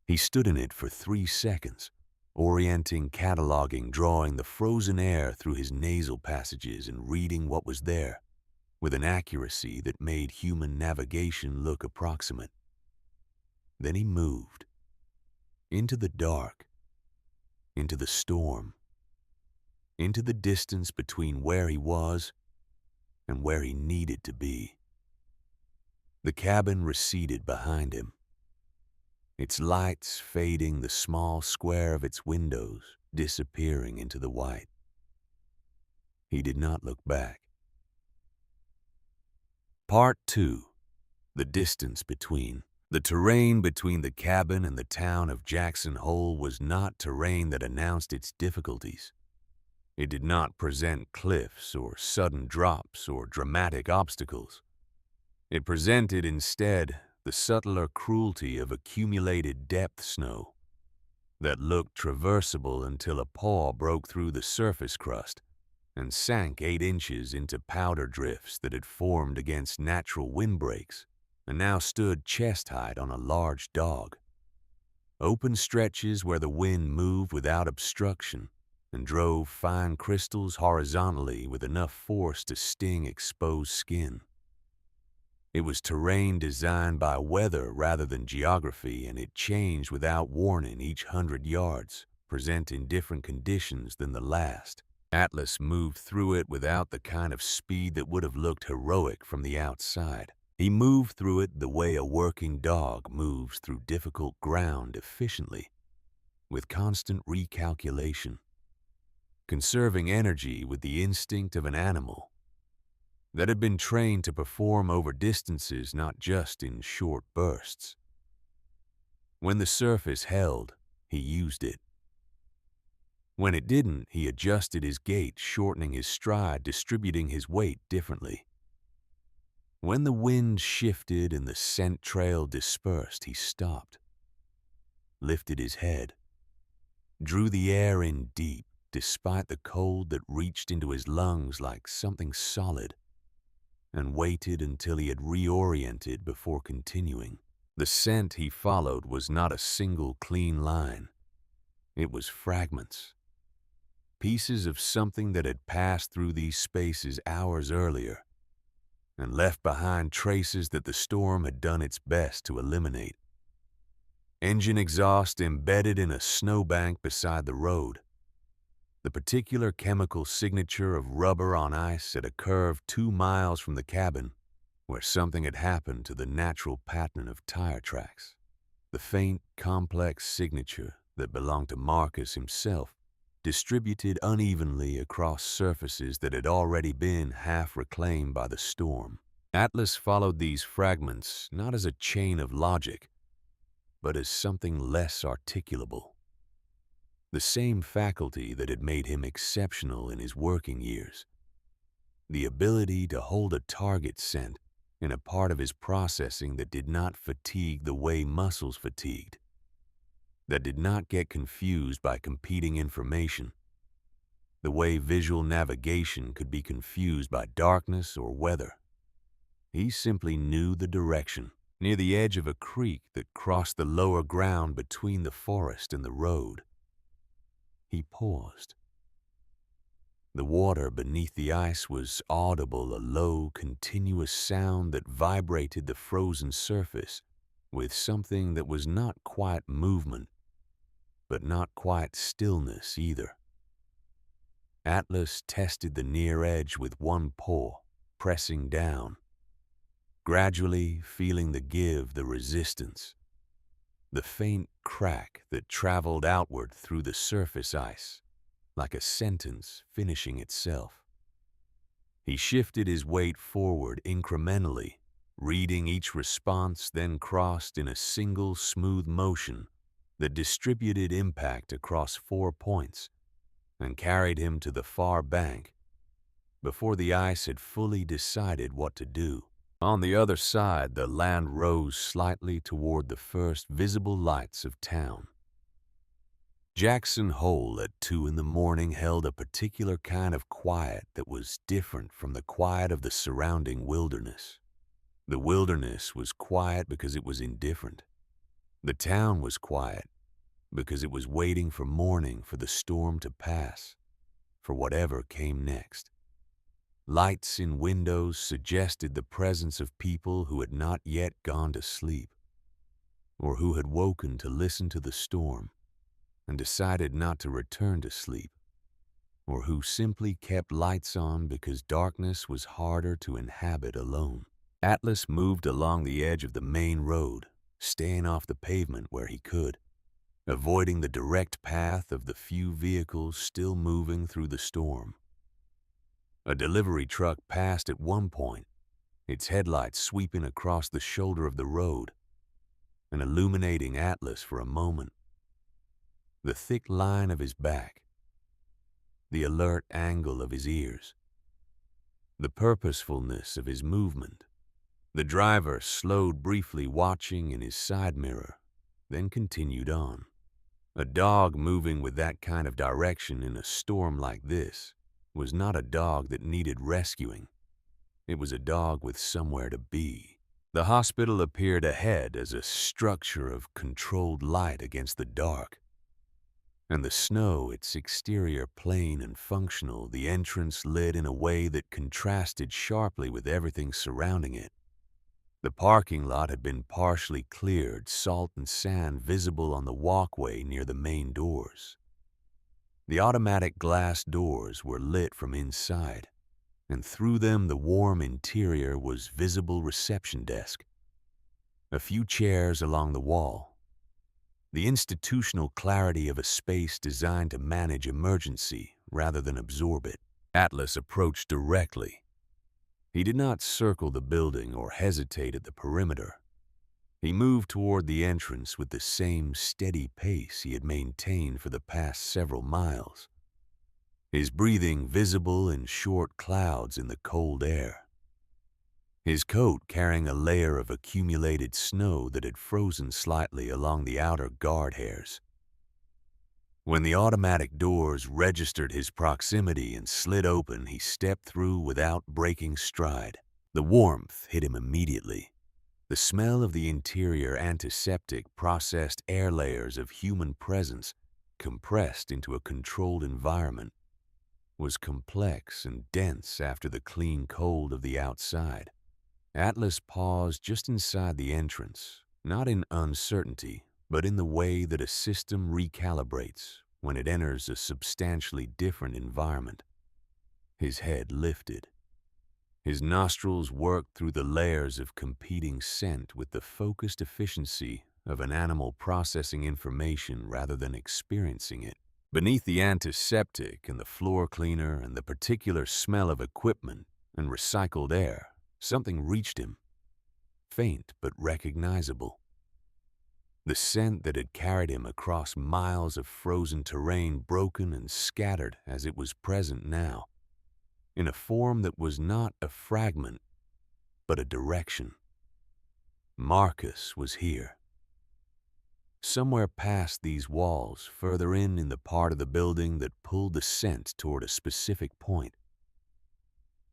He stood in it for 3 seconds, orienting, cataloging, drawing the frozen air through his nasal passages and reading what was there with an accuracy that made human navigation look approximate. Then he moved into the dark, into the storm, into the distance between where he was and where he needed to be. The cabin receded behind him, its lights fading, the small square of its windows disappearing into the white. He did not look back. Part 2. The distance between. The terrain between the cabin and the town of Jackson Hole was not terrain that announced its difficulties. It did not present cliffs or sudden drops or dramatic obstacles. It presented instead the subtler cruelty of accumulated depth snow that looked traversable until a paw broke through the surface crust and sank 8 inches into powder drifts that had formed against natural windbreaks and now stood chest-height on a large dog. Open stretches where the wind moved without obstruction and drove fine crystals horizontally with enough force to sting exposed skin. It was terrain designed by weather rather than geography, and it changed without warning each 100 yards, presenting different conditions than the last. Atlas moved through it without the kind of speed that would have looked heroic from the outside. He moved through it the way a working dog moves through difficult ground efficiently, with constant recalculation. conserving energy with the instinct of an animal that had been trained to perform over distances, not just in short bursts. When the surface held, he used it. When it didn't, he adjusted his gait, shortening his stride, distributing his weight differently. When the wind shifted and the scent trail dispersed, he stopped, lifted his head, drew the air in deep, despite the cold that reached into his lungs like something solid, and waited until he had reoriented before continuing. The scent he followed was not a single clean line. It was fragments, pieces of something that had passed through these spaces hours earlier and left behind traces that the storm had done its best to eliminate. Engine exhaust embedded in a snowbank beside the road. The particular chemical signature of rubber on ice at a curve 2 miles from the cabin where something had happened to the natural pattern of tire tracks. The faint, complex signature that belonged to Marcus himself, distributed unevenly across surfaces that had already been half reclaimed by the storm. Atlas followed these fragments not as a chain of logic, but as something less articulable. The same faculty that had made him exceptional in his working years. The ability to hold a target scent in a part of his processing that did not fatigue the way muscles fatigued, that did not get confused by competing information, the way visual navigation could be confused by darkness or weather. He simply knew the direction, near the edge of a creek that crossed the lower ground between the forest and the road. He paused. The water beneath the ice was audible, a low, continuous sound that vibrated the frozen surface with something that was not quite movement, but not quite stillness either. Atlas tested the near edge with one paw, pressing down, gradually feeling the give, the resistance, the faint crack that traveled outward through the surface ice, like a sentence finishing itself. He shifted his weight forward incrementally, reading each response, then crossed in a single smooth motion that distributed impact across 4 points and carried him to the far bank before the ice had fully decided what to do. On the other side, the land rose slightly toward the first visible lights of town. Jackson Hole at 2 in the morning held a particular kind of quiet that was different from the quiet of the surrounding wilderness. The wilderness was quiet because it was indifferent. The town was quiet because it was waiting for morning, for the storm to pass, for whatever came next. Lights in windows suggested the presence of people who had not yet gone to sleep, or who had woken to listen to the storm and decided not to return to sleep, or who simply kept lights on because darkness was harder to inhabit alone. Atlas moved along the edge of the main road, staying off the pavement where he could, avoiding the direct path of the few vehicles still moving through the storm. A delivery truck passed at one point, its headlights sweeping across the shoulder of the road and illuminating Atlas for a moment. The thick line of his back, the alert angle of his ears, the purposefulness of his movement. The driver slowed briefly, watching in his side mirror, then continued on. A dog moving with that kind of direction in a storm like this was not a dog that needed rescuing. It was a dog with somewhere to be. The hospital appeared ahead as a structure of controlled light against the dark, and the snow, its exterior plain and functional, the entrance lit in a way that contrasted sharply with everything surrounding it. The parking lot had been partially cleared, salt and sand visible on the walkway near the main doors. The automatic glass doors were lit from inside, and through them the warm interior was visible reception desk, a few chairs along the wall, the institutional clarity of a space designed to manage emergency rather than absorb it. Atlas approached directly. He did not circle the building or hesitate at the perimeter. He moved toward the entrance with the same steady pace he had maintained for the past several miles, his breathing visible in short clouds in the cold air, his coat carrying a layer of accumulated snow that had frozen slightly along the outer guard hairs. When the automatic doors registered his proximity and slid open, he stepped through without breaking stride. The warmth hit him immediately. The smell of the interior antiseptic processed air layers of human presence compressed into a controlled environment was complex and dense after the clean cold of the outside. Atlas paused just inside the entrance, not in uncertainty, but in the way that a system recalibrates when it enters a substantially different environment. His head lifted. His nostrils worked through the layers of competing scent with the focused efficiency of an animal processing information rather than experiencing it. Beneath the antiseptic and the floor cleaner and the particular smell of equipment and recycled air, something reached him, faint but recognizable. The scent that had carried him across miles of frozen terrain, broken and scattered as it was present now, in a form that was not a fragment, but a direction. Marcus was here. Somewhere past these walls, further in the part of the building that pulled the scent toward a specific point.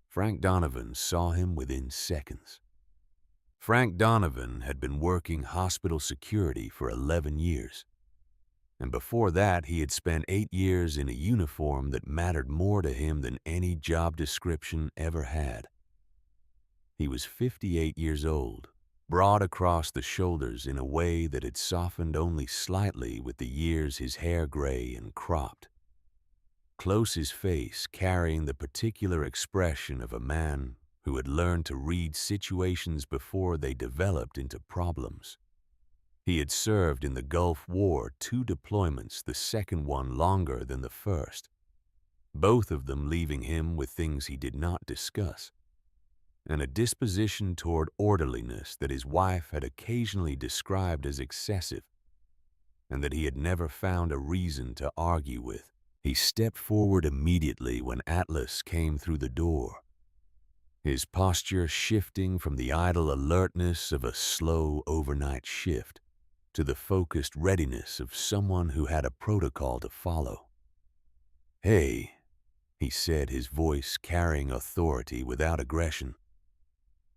Frank Donovan saw him within seconds. Frank Donovan had been working hospital security for 11 years. And before that, he had spent 8 years in a uniform that mattered more to him than any job description ever had. He was 58 years old, broad across the shoulders in a way that had softened only slightly with the years, his hair gray and cropped. Close his face, carrying the particular expression of a man who had learned to read situations before they developed into problems. He had served in the Gulf War 2 deployments, the second one longer than the first, both of them leaving him with things he did not discuss, and a disposition toward orderliness that his wife had occasionally described as excessive, and that he had never found a reason to argue with. He stepped forward immediately when Atlas came through the door, his posture shifting from the idle alertness of a slow overnight shift to the focused readiness of someone who had a protocol to follow. "Hey," he said, his voice carrying authority without aggression.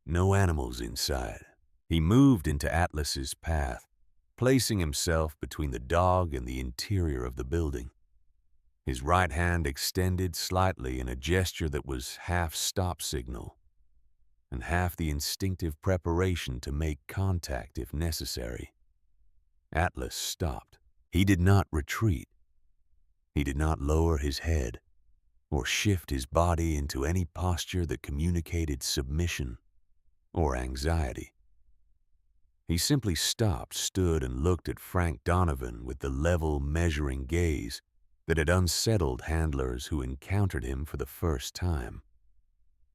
"No animals inside." He moved into Atlas's path, placing himself between the dog and the interior of the building. His right hand extended slightly in a gesture that was half stop signal and half the instinctive preparation to make contact if necessary. Atlas stopped. He did not retreat. He did not lower his head or shift his body into any posture that communicated submission or anxiety. He simply stopped, stood, and looked at Frank Donovan with the level, measuring gaze that had unsettled handlers who encountered him for the first time,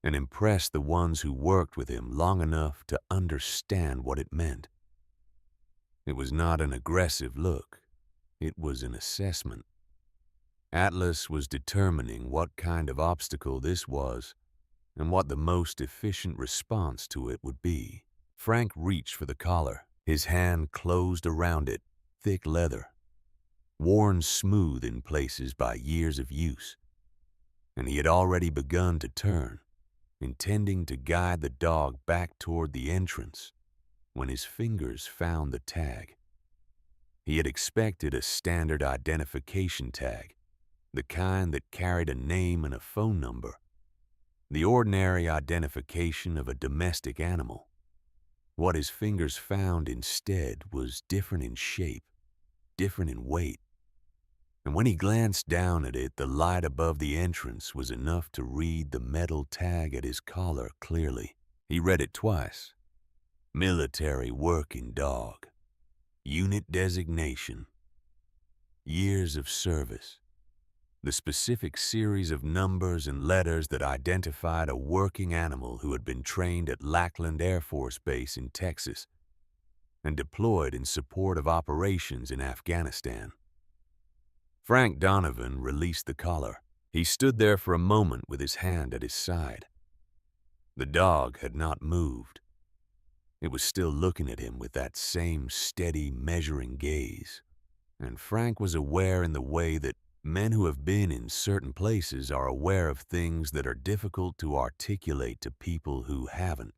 and impressed the ones who worked with him long enough to understand what it meant. It was not an aggressive look. It was an assessment. Atlas was determining what kind of obstacle this was and what the most efficient response to it would be. Frank reached for the collar, his hand closed around it, thick leather, worn smooth in places by years of use, and he had already begun to turn, intending to guide the dog back toward the entrance, when his fingers found the tag. He had expected a standard identification tag, the kind that carried a name and a phone number, the ordinary identification of a domestic animal. What his fingers found instead was different in shape, different in weight. And when he glanced down at it, the light above the entrance was enough to read the metal tag at his collar clearly. He read it twice. Military working dog. Unit designation. Years of service. the specific series of numbers and letters that identified a working animal who had been trained at Lackland Air Force Base in Texas and deployed in support of operations in Afghanistan. Frank Donovan released the collar. He stood there for a moment with his hand at his side. The dog had not moved. It was still looking at him with that same steady, measuring gaze. And Frank was aware in the way that men who have been in certain places are aware of things that are difficult to articulate to people who haven't.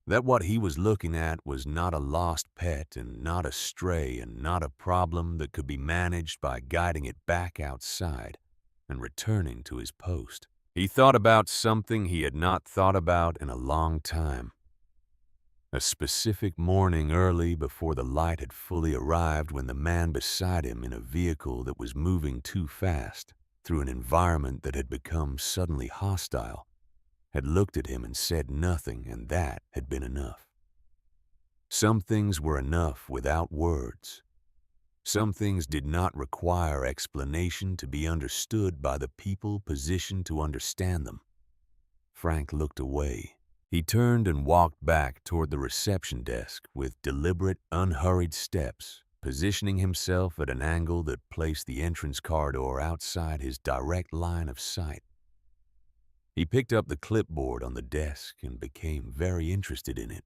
That what he was looking at was not a lost pet and not a stray and not a problem that could be managed by guiding it back outside and returning to his post. He thought about something he had not thought about in a long time. A specific morning early before the light had fully arrived, when the man beside him in a vehicle that was moving too fast through an environment that had become suddenly hostile had looked at him and said nothing, and that had been enough. Some things were enough without words. Some things did not require explanation to be understood by the people positioned to understand them. Frank looked away. He turned and walked back toward the reception desk with deliberate, unhurried steps, positioning himself at an angle that placed the entrance corridor outside his direct line of sight. He picked up the clipboard on the desk and became very interested in it.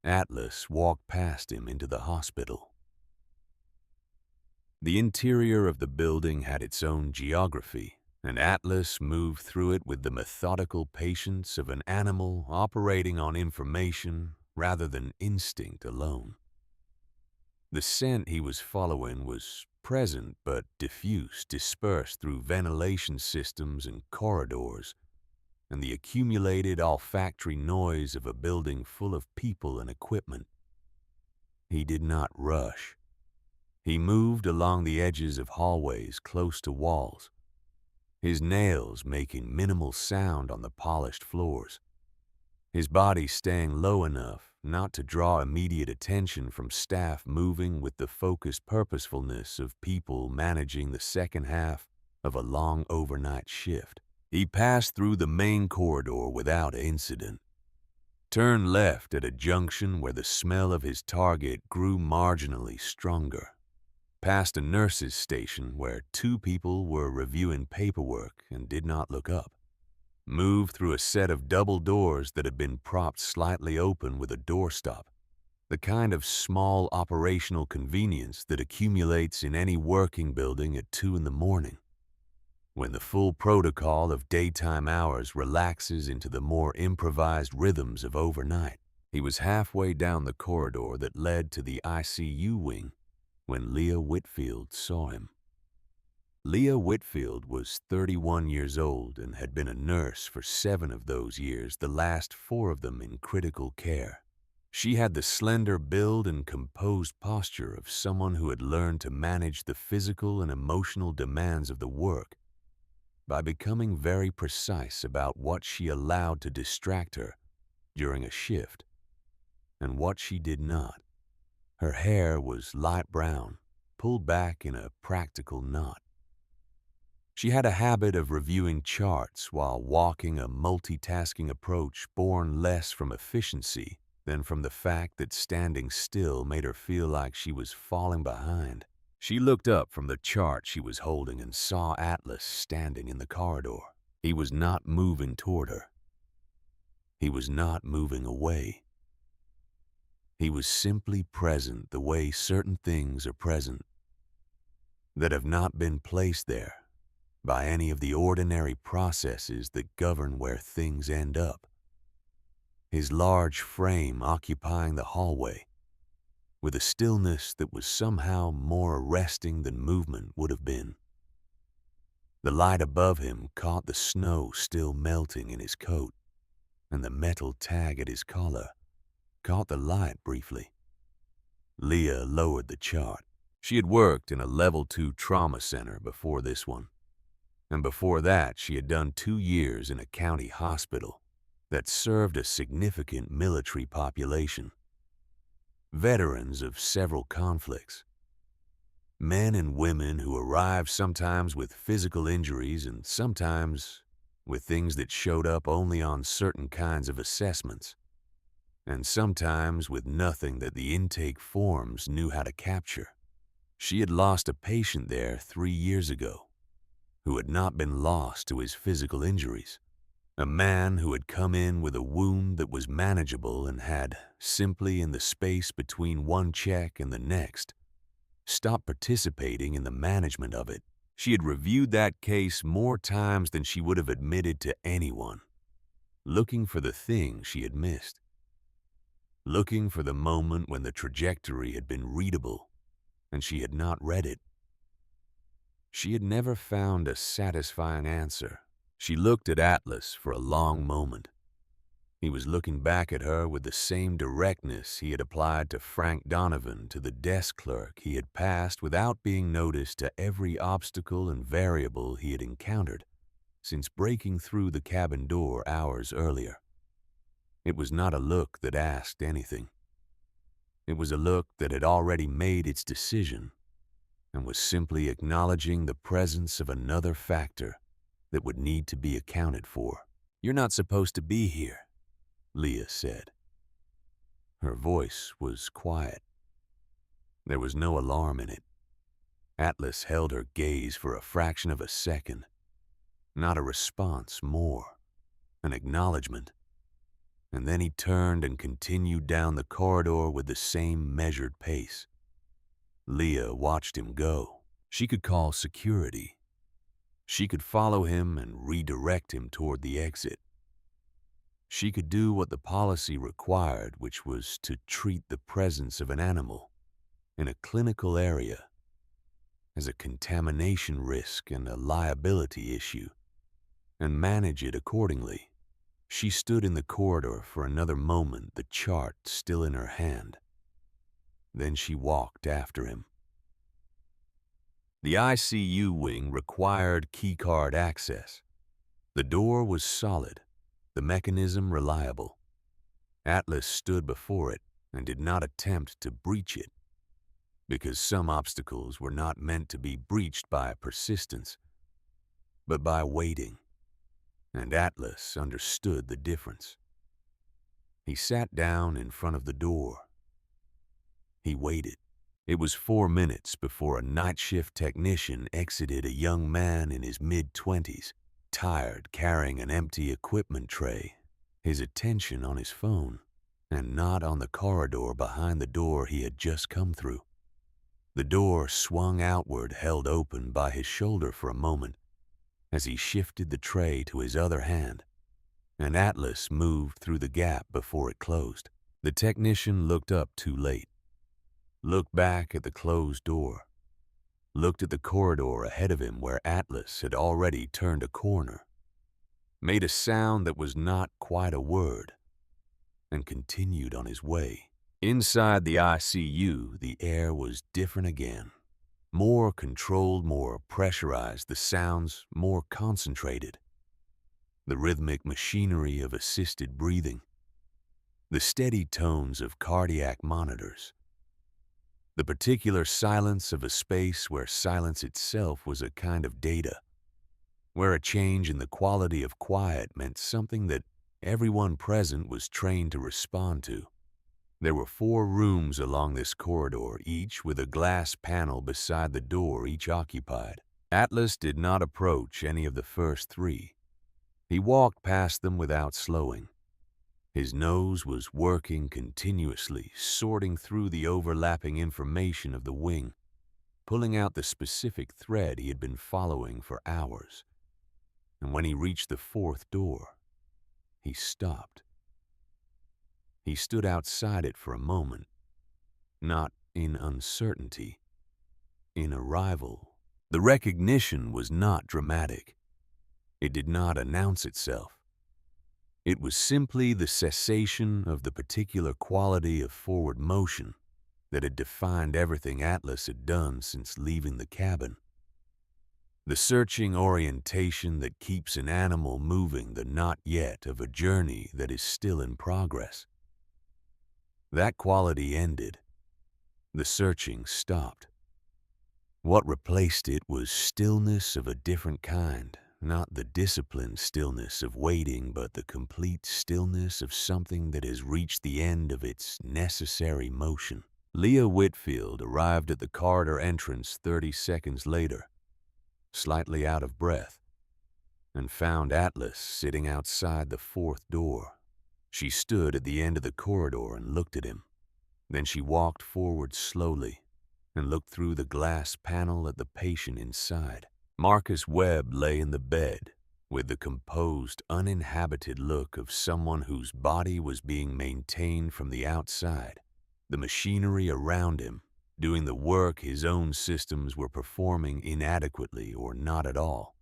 Atlas walked past him into the hospital. The interior of the building had its own geography, and Atlas moved through it with the methodical patience of an animal operating on information rather than instinct alone. The scent he was following was present but diffuse, dispersed through ventilation systems and corridors, and the accumulated olfactory noise of a building full of people and equipment. He did not rush. He moved along the edges of hallways close to walls, his nails making minimal sound on the polished floors, his body staying low enough not to draw immediate attention from staff moving with the focused purposefulness of people managing the second half of a long overnight shift. He passed through the main corridor without incident, turned left at a junction where the smell of his target grew marginally stronger, past a nurse's station where two people were reviewing paperwork and did not look up, moved through a set of double doors that had been propped slightly open with a doorstop, the kind of small operational convenience that accumulates in any working building at 2 a.m, when the full protocol of daytime hours relaxes into the more improvised rhythms of overnight. He was halfway down the corridor that led to the ICU wing when Leah Whitfield saw him. Leah Whitfield was 31 years old and had been a nurse for 7 of those years, the last 4 of them in critical care. She had the slender build and composed posture of someone who had learned to manage the physical and emotional demands of the work by becoming very precise about what she allowed to distract her during a shift and what she did not. Her hair was light brown, pulled back in a practical knot. She had a habit of reviewing charts while walking a multitasking approach born less from efficiency than from the fact that standing still made her feel like she was falling behind. She looked up from the chart she was holding and saw Atlas standing in the corridor. He was not moving toward her. He was not moving away. He was simply present the way certain things are present that have not been placed there by any of the ordinary processes that govern where things end up. His large frame occupying the hallway, with a stillness that was somehow more arresting than movement would have been. The light above him caught the snow still melting in his coat, and the metal tag at his collar caught the light briefly. Leah lowered the chart. She had worked in a level 2 trauma center before this one, and before that she had done 2 years in a county hospital that served a significant military population, veterans of several conflicts. Men and women who arrived sometimes with physical injuries and sometimes with things that showed up only on certain kinds of assessments, and sometimes with nothing that the intake forms knew how to capture. She had lost a patient there 3 years ago who had not been lost to his physical injuries. A man who had come in with a wound that was manageable and had, simply in the space between one check and the next, stopped participating in the management of it. She had reviewed that case more times than she would have admitted to anyone, looking for the thing she had missed, looking for the moment when the trajectory had been readable and she had not read it. She had never found a satisfying answer. She looked at Atlas for a long moment. He was looking back at her with the same directness he had applied to Frank Donovan, to the desk clerk he had passed without being noticed, to every obstacle and variable he had encountered since breaking through the cabin door hours earlier. It was not a look that asked anything. It was a look that had already made its decision and was simply acknowledging the presence of another factor that would need to be accounted for. "You're not supposed to be here," Leah said. Her voice was quiet. There was no alarm in it. Atlas held her gaze for a fraction of a second. Not a response, more, an acknowledgement. And then he turned and continued down the corridor with the same measured pace. Leah watched him go. She could call security. She could follow him and redirect him toward the exit. She could do what the policy required, which was to treat the presence of an animal in a clinical area as a contamination risk and a liability issue, and manage it accordingly. She stood in the corridor for another moment, the chart still in her hand. Then she walked after him. The ICU wing required keycard access. The door was solid, the mechanism reliable. Atlas stood before it and did not attempt to breach it, because some obstacles were not meant to be breached by persistence, but by waiting, and Atlas understood the difference. He sat down in front of the door. He waited. It was 4 minutes before a night shift technician exited, a young man in his mid-20s, tired, carrying an empty equipment tray, his attention on his phone, and not on the corridor behind the door he had just come through. The door swung outward, held open by his shoulder for a moment, as he shifted the tray to his other hand, and Atlas moved through the gap before it closed. The technician looked up too late, looked back at the closed door, looked at the corridor ahead of him where Atlas had already turned a corner, made a sound that was not quite a word, and continued on his way. Inside the ICU, the air was different again. More controlled, more pressurized, the sounds more concentrated. The rhythmic machinery of assisted breathing, the steady tones of cardiac monitors, the particular silence of a space where silence itself was a kind of data, where a change in the quality of quiet meant something that everyone present was trained to respond to. There were 4 rooms along this corridor, each with a glass panel beside the door each occupied. Atlas did not approach any of the first 3. He walked past them without slowing. His nose was working continuously, sorting through the overlapping information of the wing, pulling out the specific thread he had been following for hours. And when he reached the 4th door, he stopped. He stood outside it for a moment, not in uncertainty, in arrival. The recognition was not dramatic. It did not announce itself. It was simply the cessation of the particular quality of forward motion that had defined everything Atlas had done since leaving the cabin. The searching orientation that keeps an animal moving, the not yet of a journey that is still in progress. That quality ended. The searching stopped. What replaced it was stillness of a different kind, not the disciplined stillness of waiting, but the complete stillness of something that has reached the end of its necessary motion. Leah Whitfield arrived at the corridor entrance 30 seconds later, slightly out of breath, and found Atlas sitting outside the fourth door. She stood at the end of the corridor and looked at him. Then she walked forward slowly and looked through the glass panel at the patient inside. Marcus Webb lay in the bed with the composed, uninhabited look of someone whose body was being maintained from the outside. The machinery around him, doing the work his own systems were performing inadequately or not at all.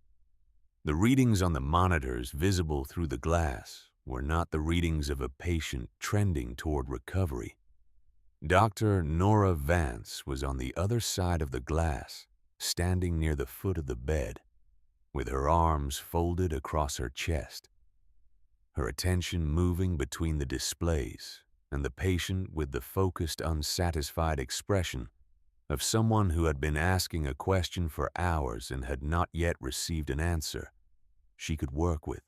The readings on the monitors visible through the glass were not the readings of a patient trending toward recovery. Dr. Nora Vance was on the other side of the glass, standing near the foot of the bed, with her arms folded across her chest, her attention moving between the displays and the patient with the focused, unsatisfied expression of someone who had been asking a question for hours and had not yet received an answer she could work with.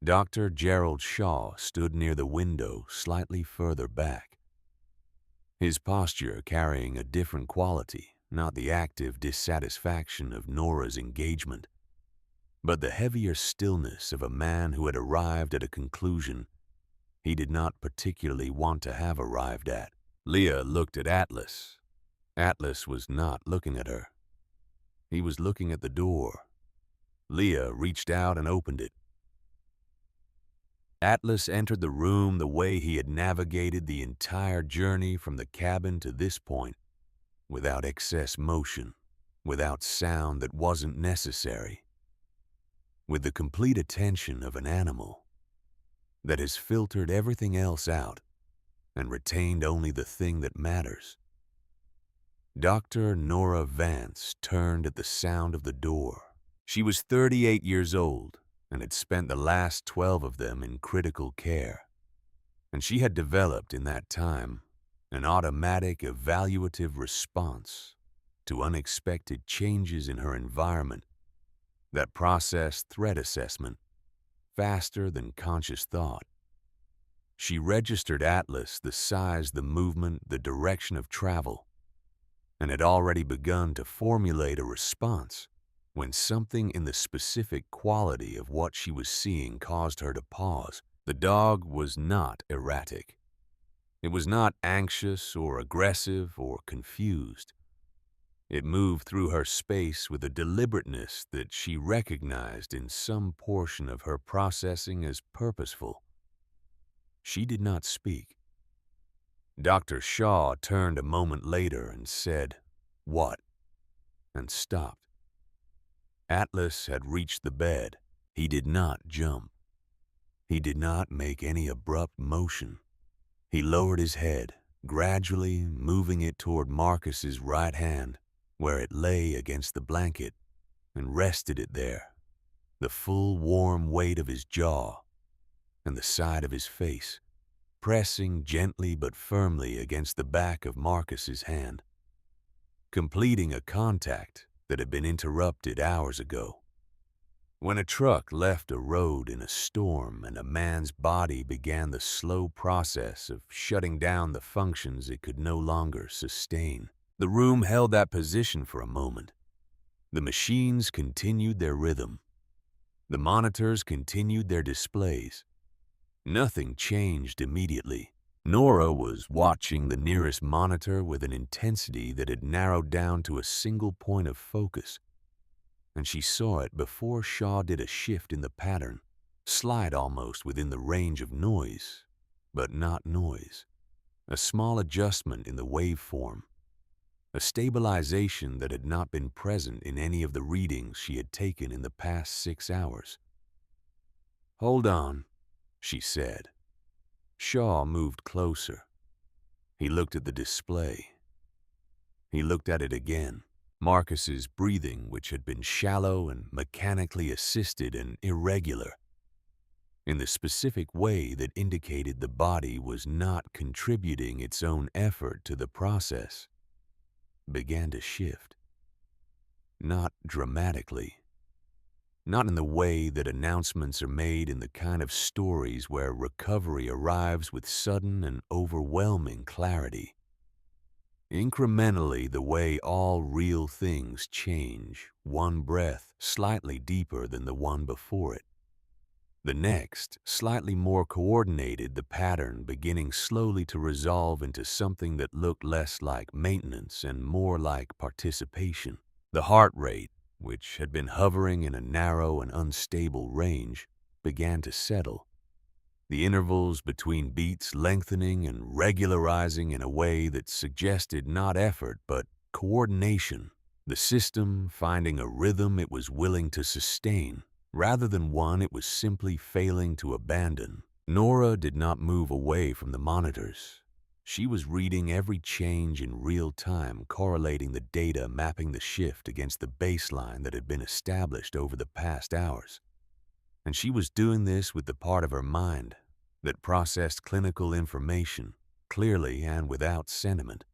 Dr. Gerald Shaw stood near the window slightly further back, his posture carrying a different quality, not the active dissatisfaction of Nora's engagement, but the heavier stillness of a man who had arrived at a conclusion he did not particularly want to have arrived at. Leah looked at Atlas. Atlas was not looking at her. He was looking at the door. Leah reached out and opened it. Atlas entered the room the way he had navigated the entire journey from the cabin to this point, without excess motion, without sound that wasn't necessary, with the complete attention of an animal that has filtered everything else out and retained only the thing that matters. Dr. Nora Vance turned at the sound of the door. She was 38 years old and had spent the last 12 of them in critical care, and she had developed in that time an automatic evaluative response to unexpected changes in her environment that processed threat assessment faster than conscious thought. She registered Atlas, the size, the movement, the direction of travel, and had already begun to formulate a response when something in the specific quality of what she was seeing caused her to pause. The dog was not erratic. It was not anxious or aggressive or confused. It moved through her space with a deliberateness that she recognized in some portion of her processing as purposeful. She did not speak. Dr. Shaw turned a moment later and said, "What?" and stopped. Atlas had reached the bed. He did not jump. He did not make any abrupt motion. He lowered his head, gradually moving it toward Marcus's right hand, where it lay against the blanket, and rested it there, the full warm weight of his jaw and the side of his face, pressing gently but firmly against the back of Marcus's hand, completing a contact that had been interrupted hours ago. When a truck left a road in a storm and a man's body began the slow process of shutting down the functions it could no longer sustain. The room held that position for a moment. The machines continued their rhythm. The monitors continued their displays. Nothing changed immediately. Nora was watching the nearest monitor with an intensity that had narrowed down to a single point of focus, and she saw it before Shaw did a shift in the pattern, slide almost within the range of noise, but not noise, a small adjustment in the waveform, a stabilization that had not been present in any of the readings she had taken in the past 6 hours. "Hold on," she said. Shaw moved closer. He looked at the display. He looked at it again. Marcus's breathing, which had been shallow and mechanically assisted and irregular, in the specific way that indicated the body was not contributing its own effort to the process. began to shift. Not dramatically. Not in the way that announcements are made in the kind of stories where recovery arrives with sudden and overwhelming clarity. Incrementally, the way all real things change, one breath slightly deeper than the one before it. The next, slightly more coordinated, the pattern beginning slowly to resolve into something that looked less like maintenance and more like participation. The heart rate, which had been hovering in a narrow and unstable range, began to settle. The intervals between beats lengthening and regularizing in a way that suggested not effort but coordination. The system finding a rhythm it was willing to sustain, rather than one it was simply failing to abandon. Nora did not move away from the monitors. She was reading every change in real time, correlating the data, mapping the shift against the baseline that had been established over the past hours. And she was doing this with the part of her mind that processed clinical information clearly and without sentiment,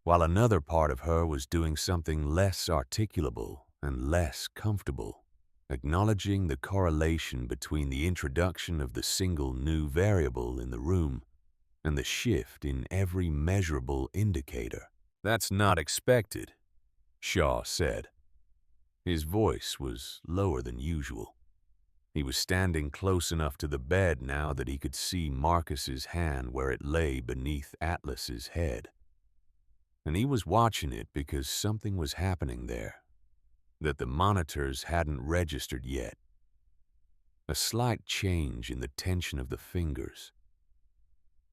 while another part of her was doing something less articulable and less comfortable, acknowledging the correlation between the introduction of the single new variable in the room and the shift in every measurable indicator. "That's not expected," Shaw said. His voice was lower than usual. He was standing close enough to the bed now that he could see Marcus's hand where it lay beneath Atlas's head. And he was watching it because something was happening there that the monitors hadn't registered yet. A slight change in the tension of the fingers.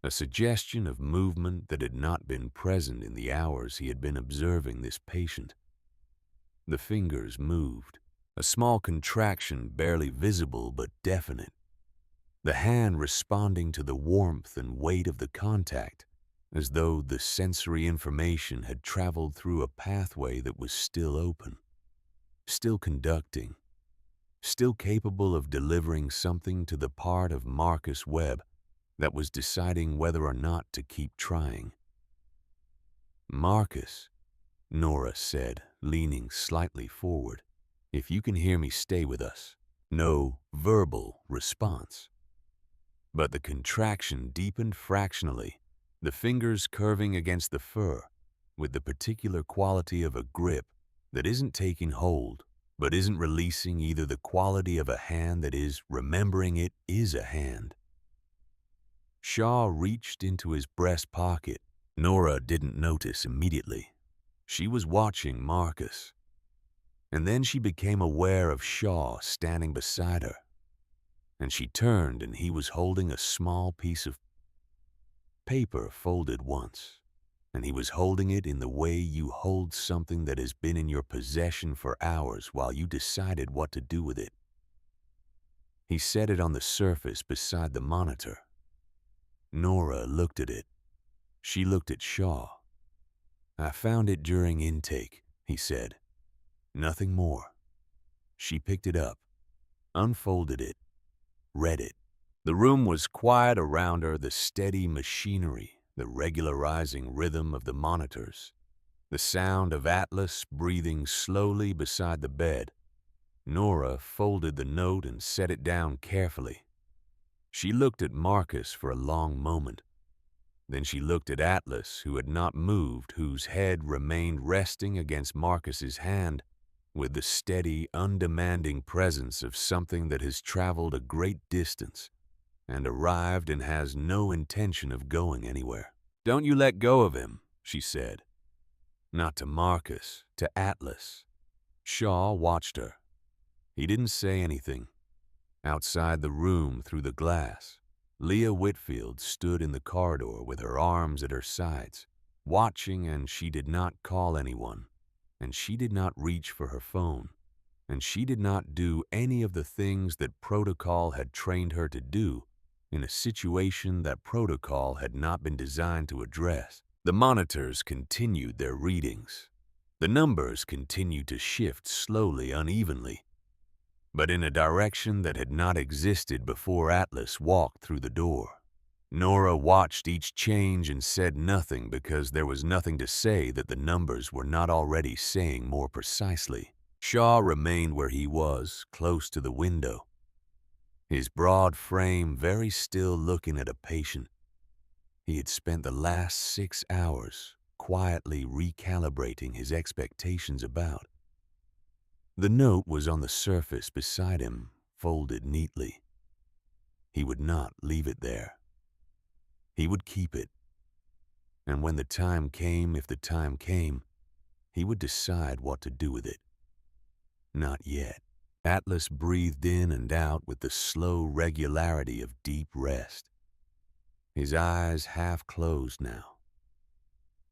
A suggestion of movement that had not been present in the hours he had been observing this patient. The fingers moved. A small contraction barely visible but definite. The hand responding to the warmth and weight of the contact, as though the sensory information had traveled through a pathway that was still open, still conducting, still capable of delivering something to the part of Marcus Webb that was deciding whether or not to keep trying. "Marcus," Nora said, leaning slightly forward. "If you can hear me, stay with us." No verbal response. But the contraction deepened fractionally, the fingers curving against the fur, with the particular quality of a grip that isn't taking hold, but isn't releasing, either the quality of a hand that is remembering it is a hand. Shaw reached into his breast pocket. Nora didn't notice immediately. She was watching Marcus. And then she became aware of Shaw standing beside her. And she turned, and he was holding a small piece of paper folded once. And he was holding it in the way you hold something that has been in your possession for hours while you decided what to do with it. He set it on the surface beside the monitor. Nora looked at it. She looked at Shaw. "I found it during intake," he said. "Nothing more." She picked it up, unfolded it, read it. The room was quiet around her, the steady machinery, the regularizing rhythm of the monitors, the sound of Atlas breathing slowly beside the bed. Nora folded the note and set it down carefully. She looked at Marcus for a long moment. Then she looked at Atlas, who had not moved, whose head remained resting against Marcus's hand, with the steady, undemanding presence of something that has traveled a great distance and arrived and has no intention of going anywhere. "Don't you let go of him," she said. Not to Marcus, to Atlas. Shaw watched her. He didn't say anything. Outside the room, through the glass, Leah Whitfield stood in the corridor with her arms at her sides, watching, and she did not call anyone. And she did not reach for her phone, and she did not do any of the things that protocol had trained her to do in a situation that protocol had not been designed to address. The monitors continued their readings. The numbers continued to shift slowly, unevenly, but in a direction that had not existed before Atlas walked through the door. Nora watched each change and said nothing because there was nothing to say that the numbers were not already saying more precisely. Shaw remained where he was, close to the window, his broad frame very still looking at a patient he had spent the last 6 hours quietly recalibrating his expectations about. The note was on the surface beside him, folded neatly. He would not leave it there. He would keep it. And when the time came, if the time came, he would decide what to do with it. Not yet. Atlas breathed in and out with the slow regularity of deep rest. His eyes half closed now.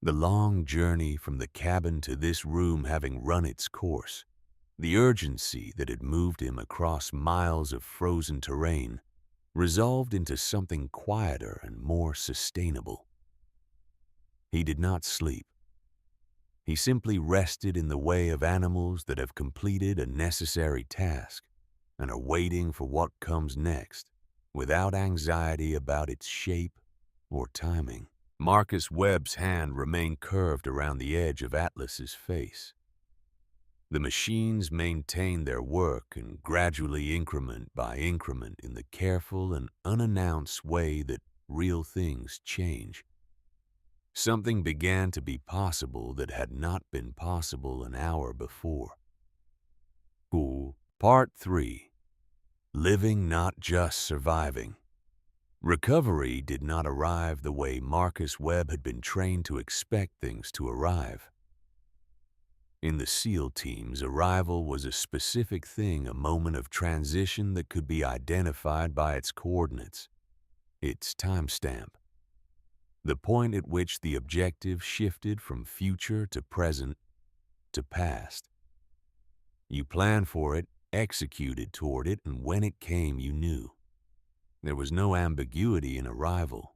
The long journey from the cabin to this room having run its course, the urgency that had moved him across miles of frozen terrain, resolved into something quieter and more sustainable. He did not sleep. He simply rested in the way of animals that have completed a necessary task and are waiting for what comes next, without anxiety about its shape or timing. Marcus Webb's hand remained curved around the edge of Atlas's face. The machines maintained their work and gradually increment by increment in the careful and unannounced way that real things change. Something began to be possible that had not been possible an hour before. Cool. Part 3. Living, not just surviving. Recovery did not arrive the way Marcus Webb had been trained to expect things to arrive. In the SEAL teams, arrival was a specific thing, a moment of transition that could be identified by its coordinates, its timestamp, the point at which the objective shifted from future to present to past. You planned for it, executed toward it, and when it came, you knew. There was no ambiguity in arrival.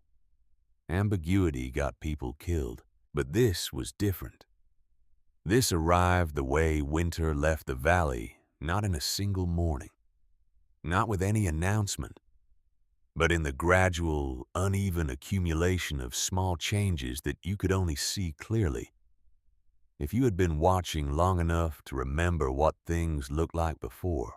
Ambiguity got people killed, but this was different. This arrived the way winter left the valley, not in a single morning, not with any announcement, but in the gradual, uneven accumulation of small changes that you could only see clearly if you had been watching long enough to remember what things looked like before.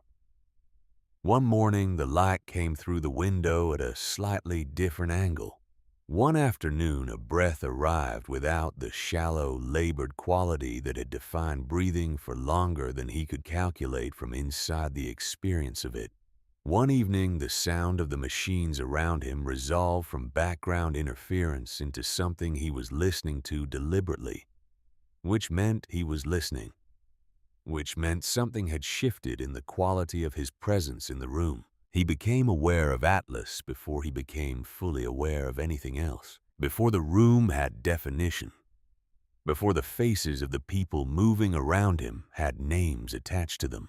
One morning, the light came through the window at a slightly different angle. One afternoon, a breath arrived without the shallow, labored quality that had defined breathing for longer than he could calculate from inside the experience of it. One evening, the sound of the machines around him resolved from background interference into something he was listening to deliberately, which meant he was listening, which meant something had shifted in the quality of his presence in the room. He became aware of Atlas before he became fully aware of anything else, before the room had definition, before the faces of the people moving around him had names attached to them,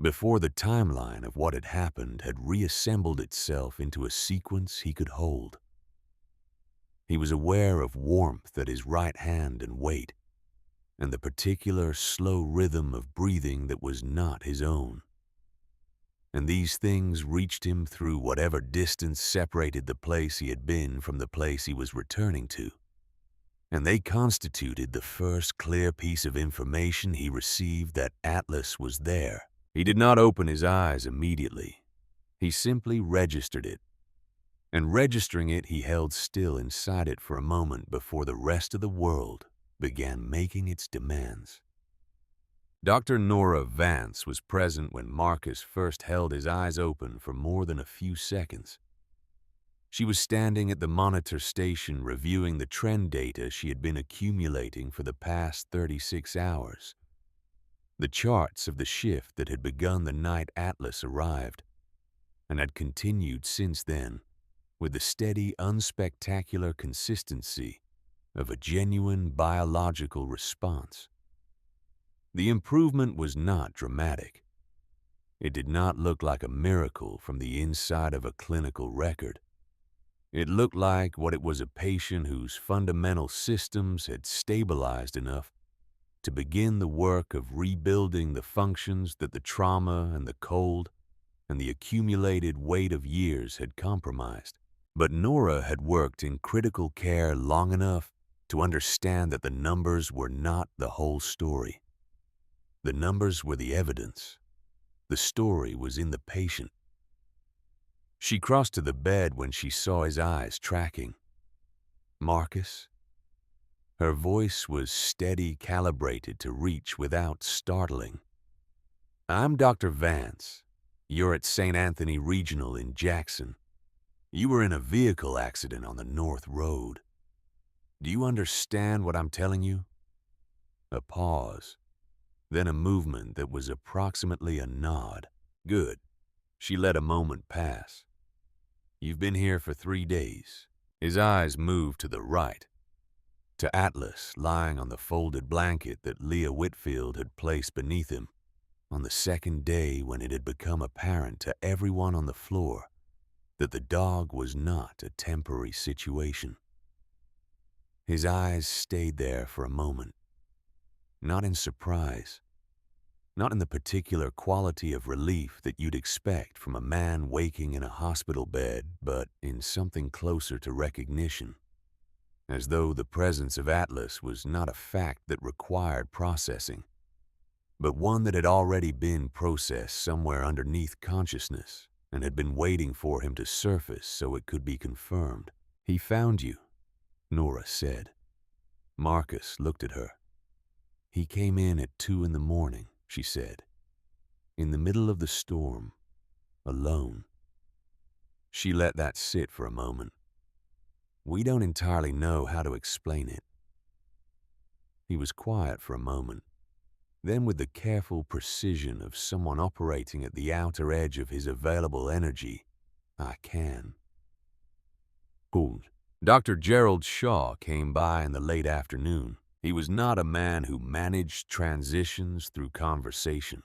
before the timeline of what had happened had reassembled itself into a sequence he could hold. He was aware of warmth at his right hand and weight, and the particular slow rhythm of breathing that was not his own. And these things reached him through whatever distance separated the place he had been from the place he was returning to. And they constituted the first clear piece of information he received that Atlas was there. He did not open his eyes immediately. He simply registered it. And registering it, he held still inside it for a moment before the rest of the world began making its demands. Dr. Nora Vance was present when Marcus first held his eyes open for more than a few seconds. She was standing at the monitor station reviewing the trend data she had been accumulating for the past 36 hours. The charts of the shift that had begun the night Atlas arrived and had continued since then with the steady, unspectacular consistency of a genuine biological response. The improvement was not dramatic. It did not look like a miracle from the inside of a clinical record. It looked like what it was, a patient whose fundamental systems had stabilized enough to begin the work of rebuilding the functions that the trauma and the cold and the accumulated weight of years had compromised. But Nora had worked in critical care long enough to understand that the numbers were not the whole story. The numbers were the evidence. The story was in the patient. She crossed to the bed when she saw his eyes tracking. "Marcus?" Her voice was steady, calibrated to reach without startling. "I'm Dr. Vance. You're at St. Anthony Regional in Jackson. You were in a vehicle accident on the North Road. Do you understand what I'm telling you?" A pause, then a movement that was approximately a nod. "Good." She let a moment pass. "You've been here for 3 days." His eyes moved to the right, to Atlas lying on the folded blanket that Leah Whitfield had placed beneath him on the second day, when it had become apparent to everyone on the floor that the dog was not a temporary situation. His eyes stayed there for a moment, not in surprise, not in the particular quality of relief that you'd expect from a man waking in a hospital bed, but in something closer to recognition, as though the presence of Atlas was not a fact that required processing, but one that had already been processed somewhere underneath consciousness and had been waiting for him to surface so it could be confirmed. "He found you," Nora said. Marcus looked at her. "He came in at 2 in the morning, she said. "In the middle of the storm, alone." She let that sit for a moment. "We don't entirely know how to explain it." He was quiet for a moment. Then, with the careful precision of someone operating at the outer edge of his available energy, "I can." Cool. Dr. Gerald Shaw came by in the late afternoon. He was not a man who managed transitions through conversation,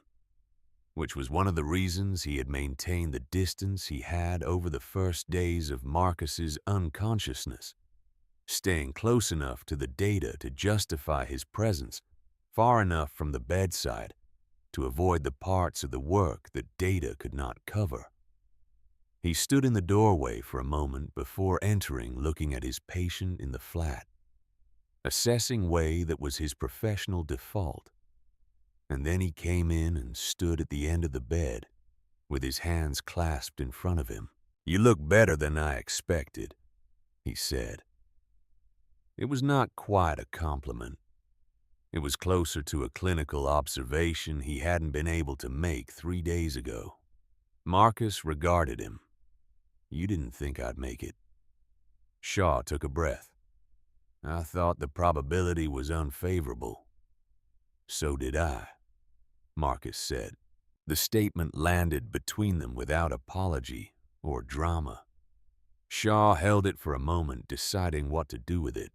which was one of the reasons he had maintained the distance he had over the first days of Marcus's unconsciousness, staying close enough to the data to justify his presence, far enough from the bedside to avoid the parts of the work that data could not cover. He stood in the doorway for a moment before entering, looking at his patient in the flat, assessing way that was his professional default. And then he came in and stood at the end of the bed, with his hands clasped in front of him. "You look better than I expected," he said. It was not quite a compliment. It was closer to a clinical observation he hadn't been able to make 3 days ago. Marcus regarded him. "You didn't think I'd make it." Shaw took a breath. "I thought the probability was unfavorable." "So did I," Marcus said. The statement landed between them without apology or drama. Shaw held it for a moment, deciding what to do with it.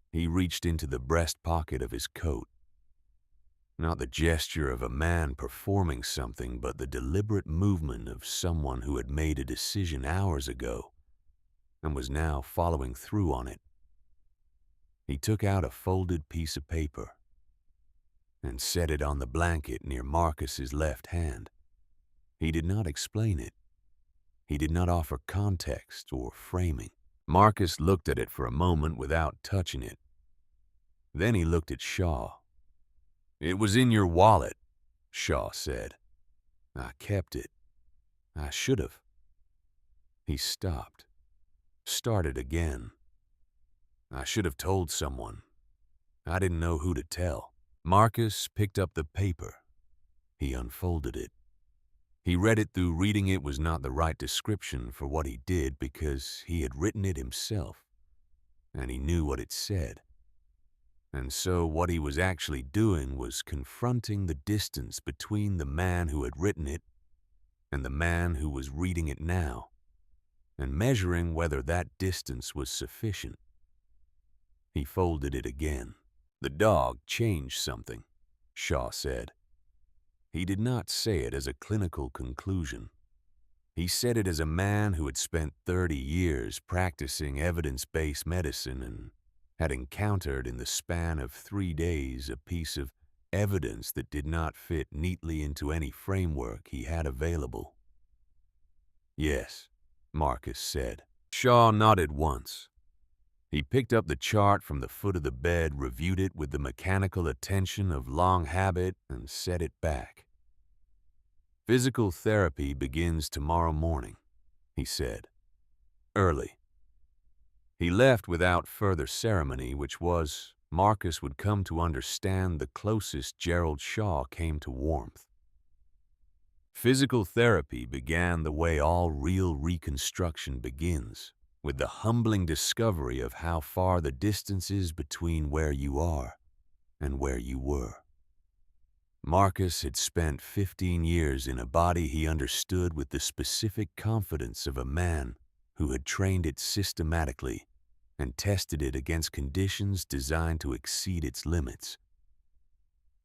He reached into the breast pocket of his coat. Not the gesture of a man performing something, but the deliberate movement of someone who had made a decision hours ago and was now following through on it. He took out a folded piece of paper and set it on the blanket near Marcus's left hand. He did not explain it. He did not offer context or framing. Marcus looked at it for a moment without touching it. Then he looked at Shaw. "It was in your wallet," Shaw said. "I kept it. I should have." He stopped, started again. "I should have told someone. I didn't know who to tell." Marcus picked up the paper. He unfolded it. He read it through, reading it was not the right description for what he did because he had written it himself, and he knew what it said. And so what he was actually doing was confronting the distance between the man who had written it and the man who was reading it now, and measuring whether that distance was sufficient. He folded it again. "The dog changed something," Shaw said. He did not say it as a clinical conclusion. He said it as a man who had spent 30 years practicing evidence-based medicine and had encountered in the span of 3 days a piece of evidence that did not fit neatly into any framework he had available. "Yes," Marcus said. Shaw nodded once. He picked up the chart from the foot of the bed, reviewed it with the mechanical attention of long habit, and set it back. "Physical therapy begins tomorrow morning," he said. "Early." He left without further ceremony, which was, Marcus would come to understand, the closest Gerald Shaw came to warmth. Physical therapy began the way all real reconstruction begins, with the humbling discovery of how far the distance is between where you are and where you were. Marcus had spent 15 years in a body he understood with the specific confidence of a man who had trained it systematically and tested it against conditions designed to exceed its limits.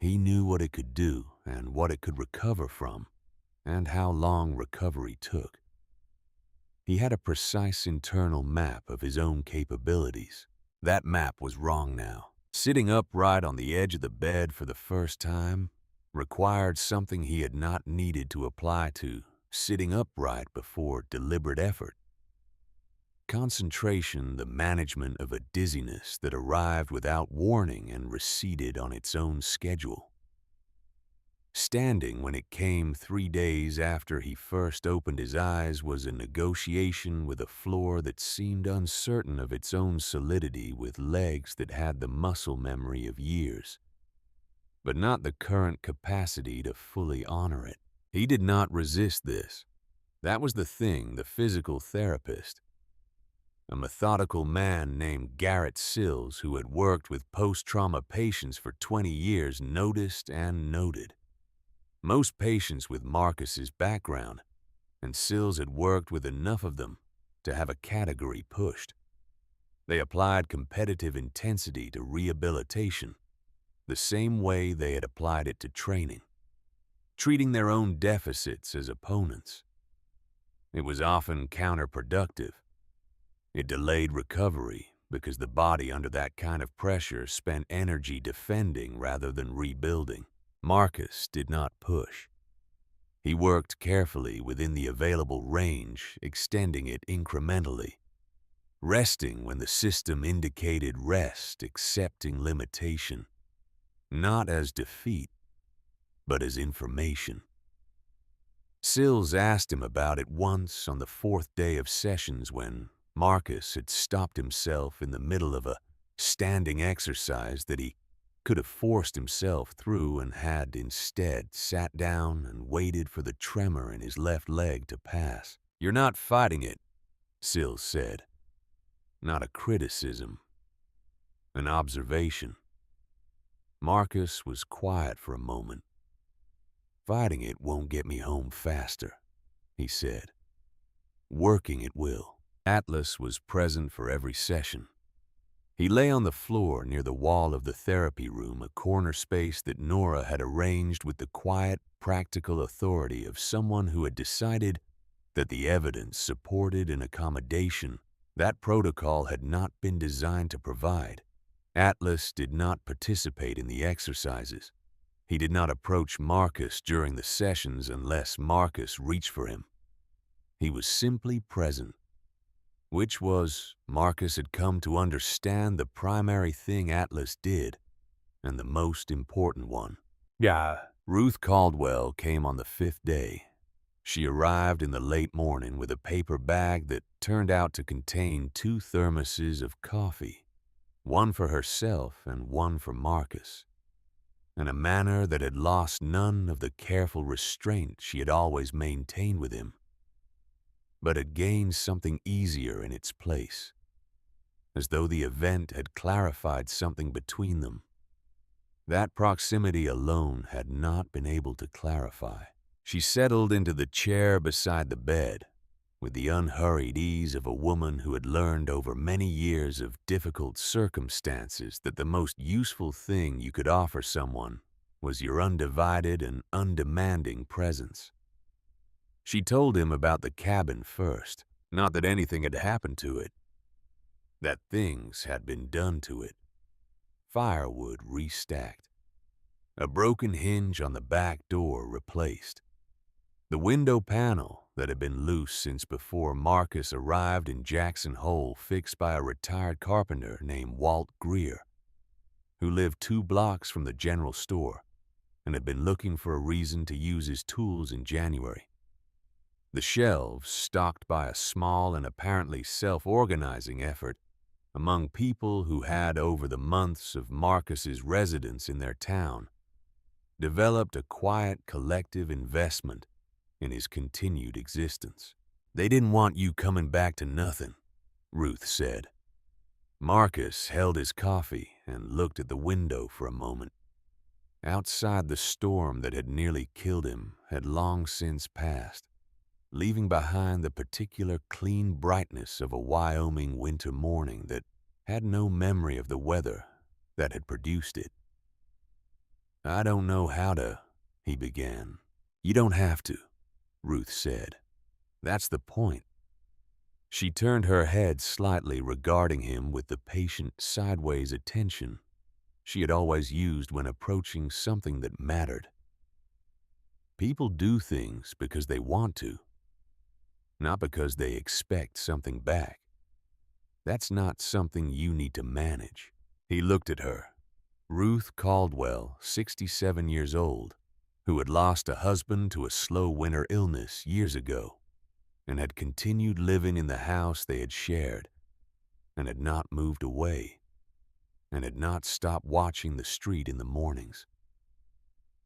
He knew what it could do and what it could recover from, and how long recovery took. He had a precise internal map of his own capabilities. That map was wrong now. Sitting upright on the edge of the bed for the first time required something he had not needed to apply to sitting upright before deliberate effort. Concentration, the management of a dizziness that arrived without warning and receded on its own schedule. Standing when it came 3 days after he first opened his eyes was a negotiation with a floor that seemed uncertain of its own solidity, with legs that had the muscle memory of years, but not the current capacity to fully honor it. He did not resist this. That was the thing the physical therapist, a methodical man named Garrett Sills, who had worked with post-trauma patients for 20 years, noticed and noted. Most patients with Marcus's background, and Sills had worked with enough of them to have a category pushed. They applied competitive intensity to rehabilitation, the same way they had applied it to training, treating their own deficits as opponents. It was often counterproductive. It delayed recovery because the body under that kind of pressure spent energy defending rather than rebuilding. Marcus did not push. He worked carefully within the available range, extending it incrementally, resting when the system indicated rest, accepting limitation, not as defeat, but as information. Sills asked him about it once on the 4th day of sessions, when Marcus had stopped himself in the middle of a standing exercise that he could have forced himself through, and had instead sat down and waited for the tremor in his left leg to pass. "You're not fighting it," Sills said. Not a criticism, an observation. Marcus was quiet for a moment. "Fighting it won't get me home faster," he said. "Working it will." Atlas was present for every session. He lay on the floor near the wall of the therapy room, a corner space that Nora had arranged with the quiet, practical authority of someone who had decided that the evidence supported an accommodation that protocol had not been designed to provide. Atlas did not participate in the exercises. He did not approach Marcus during the sessions unless Marcus reached for him. He was simply present, which was, Marcus had come to understand, the primary thing Atlas did, and the most important one. Yeah. Ruth Caldwell came on the 5th day. She arrived in the late morning with a paper bag that turned out to contain 2 thermoses of coffee, one for herself and one for Marcus, in a manner that had lost none of the careful restraint she had always maintained with him, but had gained something easier in its place, as though the event had clarified something between them. That proximity alone had not been able to clarify. She settled into the chair beside the bed, with the unhurried ease of a woman who had learned over many years of difficult circumstances that the most useful thing you could offer someone was your undivided and undemanding presence. She told him about the cabin first, not that anything had happened to it, that things had been done to it. Firewood restacked, a broken hinge on the back door replaced, the window panel that had been loose since before Marcus arrived in Jackson Hole, fixed by a retired carpenter named Walt Greer, who lived 2 blocks from the general store and had been looking for a reason to use his tools in January. The shelves, stocked by a small and apparently self-organizing effort among people who had, over the months of Marcus's residence in their town, developed a quiet collective investment in his continued existence. "They didn't want you coming back to nothing," Ruth said. Marcus held his coffee and looked at the window for a moment. Outside, the storm that had nearly killed him had long since passed, leaving behind the particular clean brightness of a Wyoming winter morning that had no memory of the weather that had produced it. "I don't know how to," he began. "You don't have to," Ruth said. "That's the point." She turned her head slightly, regarding him with the patient sideways attention she had always used when approaching something that mattered. People do things because they want to, not because they expect something back. That's not something you need to manage. He looked at her, Ruth Caldwell, 67 years old, who had lost a husband to a slow winter illness years ago and had continued living in the house they had shared and had not moved away and had not stopped watching the street in the mornings.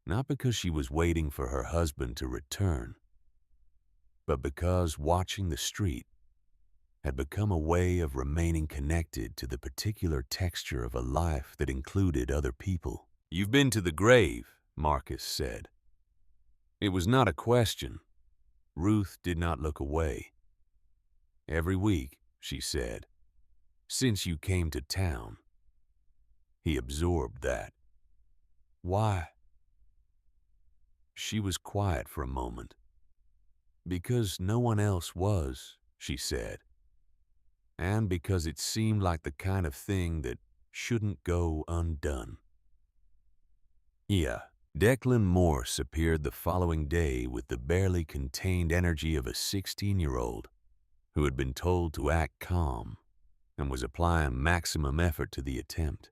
Not because she was waiting for her husband to return, but because watching the street had become a way of remaining connected to the particular texture of a life that included other people. "You've been to the grave," Marcus said. It was not a question. Ruth did not look away. "Every week," she said, "since you came to town." He absorbed that. "Why?" She was quiet for a moment. "Because no one else was," she said. "And because it seemed like the kind of thing that shouldn't go undone." Yeah, Declan Morse appeared the following day with the barely contained energy of a 16-year-old who had been told to act calm and was applying maximum effort to the attempt.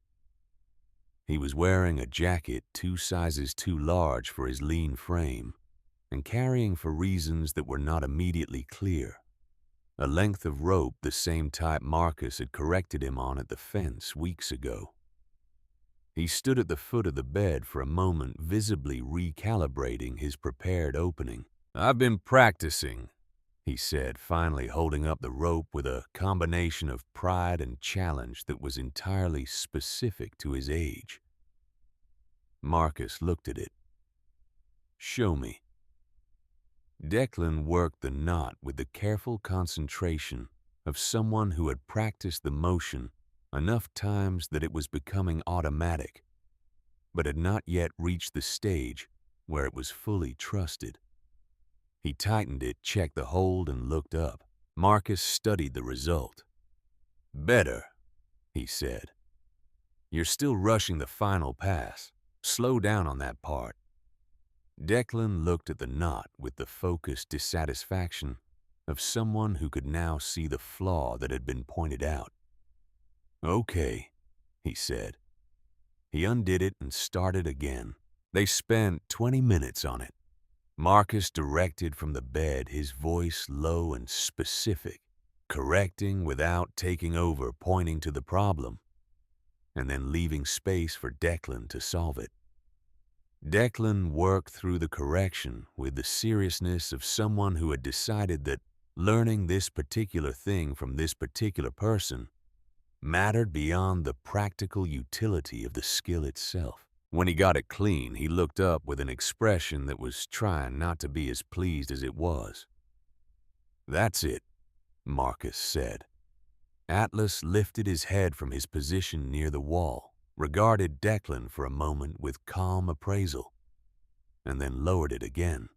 He was wearing a jacket 2 sizes too large for his lean frame and carrying, for reasons that were not immediately clear, a length of rope the same type Marcus had corrected him on at the fence weeks ago. He stood at the foot of the bed for a moment, visibly recalibrating his prepared opening. "I've been practicing," he said, finally holding up the rope with a combination of pride and challenge that was entirely specific to his age. Marcus looked at it. "Show me." Declan worked the knot with the careful concentration of someone who had practiced the motion enough times that it was becoming automatic, but had not yet reached the stage where it was fully trusted. He tightened it, checked the hold, and looked up. Marcus studied the result. "Better," he said. "You're still rushing the final pass. Slow down on that part." Declan looked at the knot with the focused dissatisfaction of someone who could now see the flaw that had been pointed out. "Okay," he said. He undid it and started again. They spent 20 minutes on it. Marcus directed from the bed, his voice low and specific, correcting without taking over, pointing to the problem, and then leaving space for Declan to solve it. Declan worked through the correction with the seriousness of someone who had decided that learning this particular thing from this particular person mattered beyond the practical utility of the skill itself. When he got it clean, he looked up with an expression that was trying not to be as pleased as it was. "That's it," Marcus said. Atlas lifted his head from his position near the wall, regarded Declan for a moment with calm appraisal, and then lowered it again.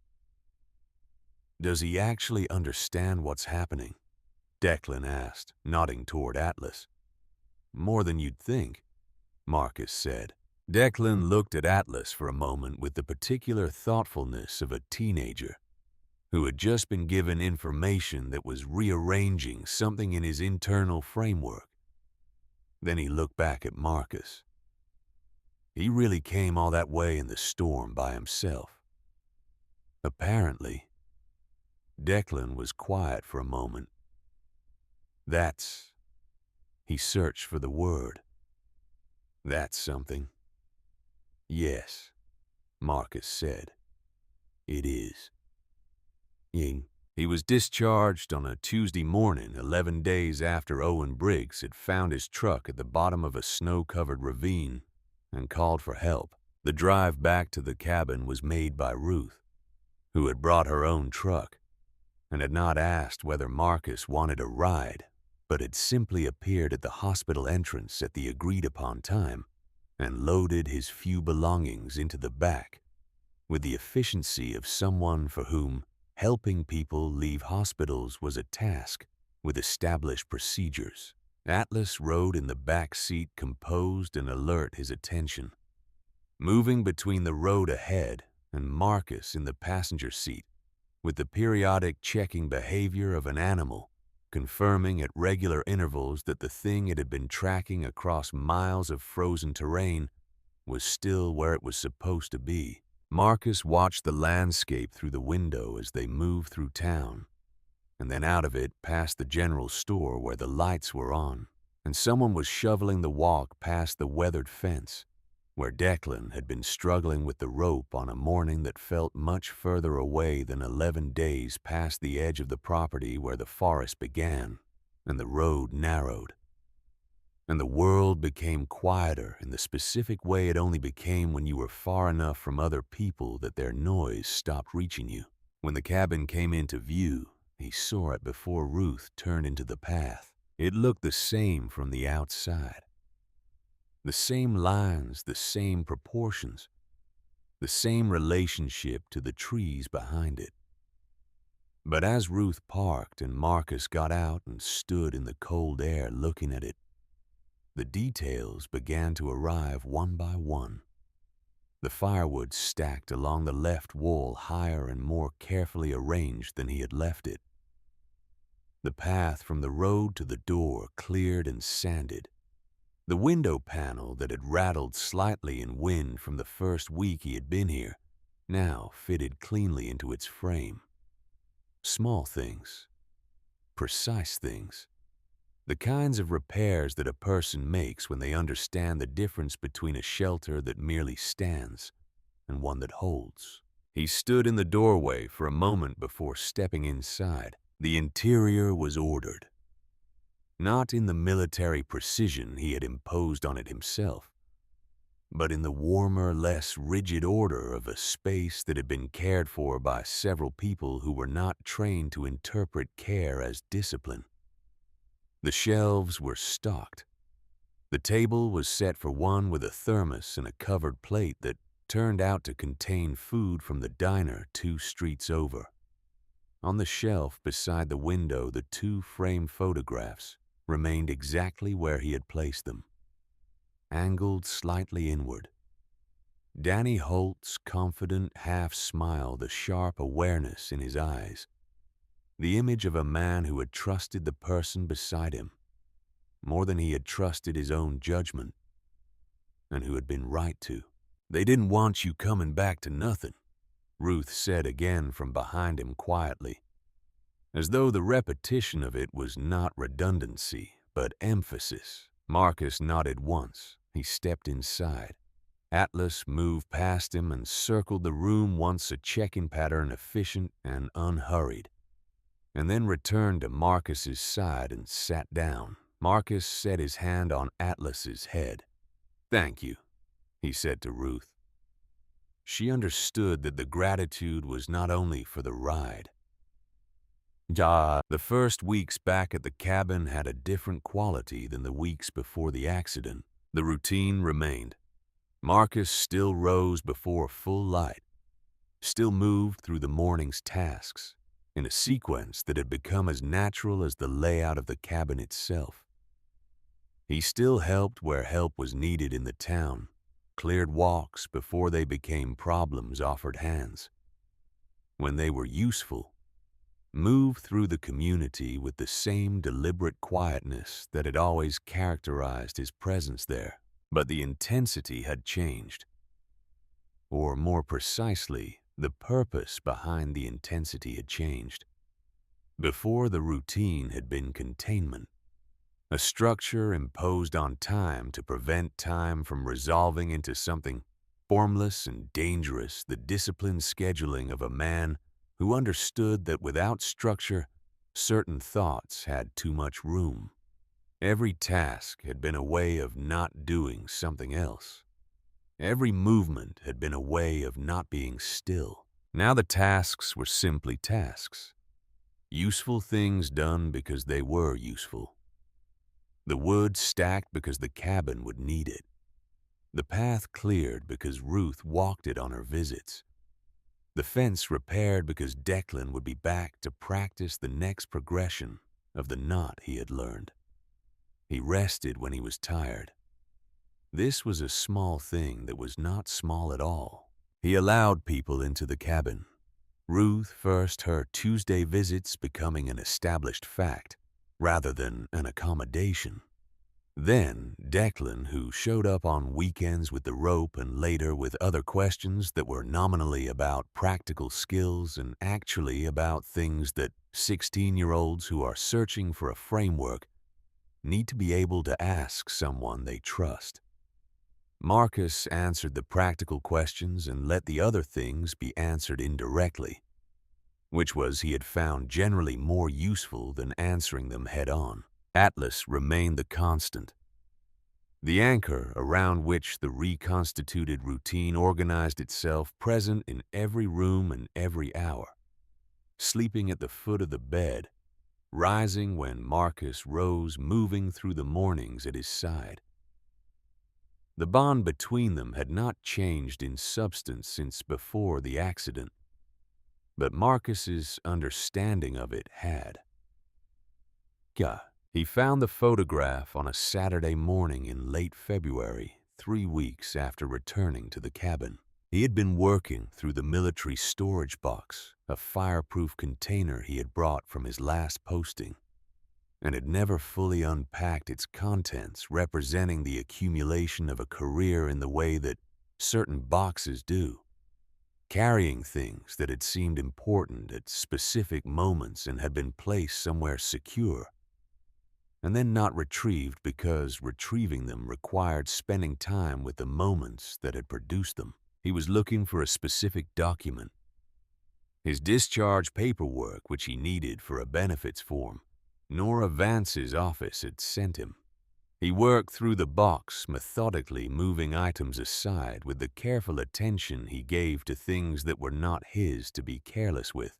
"Does he actually understand what's happening?" Declan asked, nodding toward Atlas. "More than you'd think," Marcus said. Declan looked at Atlas for a moment with the particular thoughtfulness of a teenager. who had just been given information that was rearranging something in his internal framework. Then he looked back at Marcus. He really came all that way in the storm by himself. Apparently, Declan was quiet for a moment. He searched for the word. That's something. Yes, Marcus said. It is. He was discharged on a Tuesday morning, 11 days after Owen Briggs had found his truck at the bottom of a snow-covered ravine and called for help. The drive back to the cabin was made by Ruth, who had brought her own truck and had not asked whether Marcus wanted a ride, but had simply appeared at the hospital entrance at the agreed-upon time and loaded his few belongings into the back with the efficiency of someone for whom helping people leave hospitals was a task with established procedures. Atlas rode in the back seat, composed and alert, his attention, moving between the road ahead and Marcus in the passenger seat, with the periodic checking behavior of an animal, confirming at regular intervals that the thing it had been tracking across miles of frozen terrain was still where it was supposed to be. Marcus watched the landscape through the window as they moved through town, and then out of it past the general store where the lights were on, and someone was shoveling the walk past the weathered fence, where Declan had been struggling with the rope on a morning that felt much further away than 11 days past the edge of the property where the forest began and the road narrowed. And the world became quieter in the specific way it only became when you were far enough from other people that their noise stopped reaching you. When the cabin came into view, he saw it before Ruth turned into the path. It looked the same from the outside. The same lines, the same proportions, the same relationship to the trees behind it. But as Ruth parked and Marcus got out and stood in the cold air looking at it, the details began to arrive one by one. The firewood stacked along the left wall higher and more carefully arranged than he had left it. The path from the road to the door cleared and sanded. The window panel that had rattled slightly in wind from the first week he had been here now fitted cleanly into its frame. Small things, precise things, the kinds of repairs that a person makes when they understand the difference between a shelter that merely stands and one that holds. He stood in the doorway for a moment before stepping inside. The interior was ordered, not in the military precision he had imposed on it himself, but in the warmer, less rigid order of a space that had been cared for by several people who were not trained to interpret care as discipline. The shelves were stocked. The table was set for one with a thermos and a covered plate that turned out to contain food from the diner 2 streets over. On the shelf beside the window, the 2 framed photographs remained exactly where he had placed them, angled slightly inward. Danny Holt's confident half smile, the sharp awareness in his eyes, the image of a man who had trusted the person beside him more than he had trusted his own judgment, and who had been right to. "They didn't want you coming back to nothing," Ruth said again from behind him quietly, as though the repetition of it was not redundancy, but emphasis. Marcus nodded once. He stepped inside. Atlas moved past him and circled the room, once a check-in pattern, efficient and unhurried, and then returned to Marcus's side and sat down. Marcus set his hand on Atlas's head. "Thank you," he said to Ruth. She understood that the gratitude was not only for the ride. The first weeks back at the cabin had a different quality than the weeks before the accident. The routine remained. Marcus still rose before full light, still moved through the morning's tasks, in a sequence that had become as natural as the layout of the cabin itself. He still helped where help was needed in the town, cleared walks before they became problems, offered hands when they were useful, moved through the community with the same deliberate quietness that had always characterized his presence there. But the intensity had changed. Or more precisely, the purpose behind the intensity had changed. Before, the routine had been containment, a structure imposed on time to prevent time from resolving into something formless and dangerous, the disciplined scheduling of a man who understood that without structure, certain thoughts had too much room. Every task had been a way of not doing something else. Every movement had been a way of not being still. Now the tasks were simply tasks, useful things done because they were useful. The wood stacked because the cabin would need it. The path cleared because Ruth walked it on her visits. The fence repaired because Declan would be back to practice the next progression of the knot he had learned. He rested when he was tired. This was a small thing that was not small at all. He allowed people into the cabin. Ruth first, her Tuesday visits becoming an established fact rather than an accommodation. Then Declan, who showed up on weekends with the rope and later with other questions that were nominally about practical skills and actually about things that 16-year-olds who are searching for a framework need to be able to ask someone they trust. Marcus answered the practical questions and let the other things be answered indirectly, which was he had found generally more useful than answering them head-on. Atlas remained the constant, the anchor around which the reconstituted routine organized itself, present in every room and every hour, sleeping at the foot of the bed, rising when Marcus rose, moving through the mornings at his side. The bond between them had not changed in substance since before the accident, but Marcus's understanding of it had. He found the photograph on a Saturday morning in late February, 3 weeks after returning to the cabin. He had been working through the military storage box, a fireproof container he had brought from his last posting, and had never fully unpacked its contents, representing the accumulation of a career in the way that certain boxes do, carrying things that had seemed important at specific moments and had been placed somewhere secure, and then not retrieved because retrieving them required spending time with the moments that had produced them. He was looking for a specific document, his discharge paperwork which he needed for a benefits form Nora Vance's office had sent him. He worked through the box, methodically moving items aside with the careful attention he gave to things that were not his to be careless with.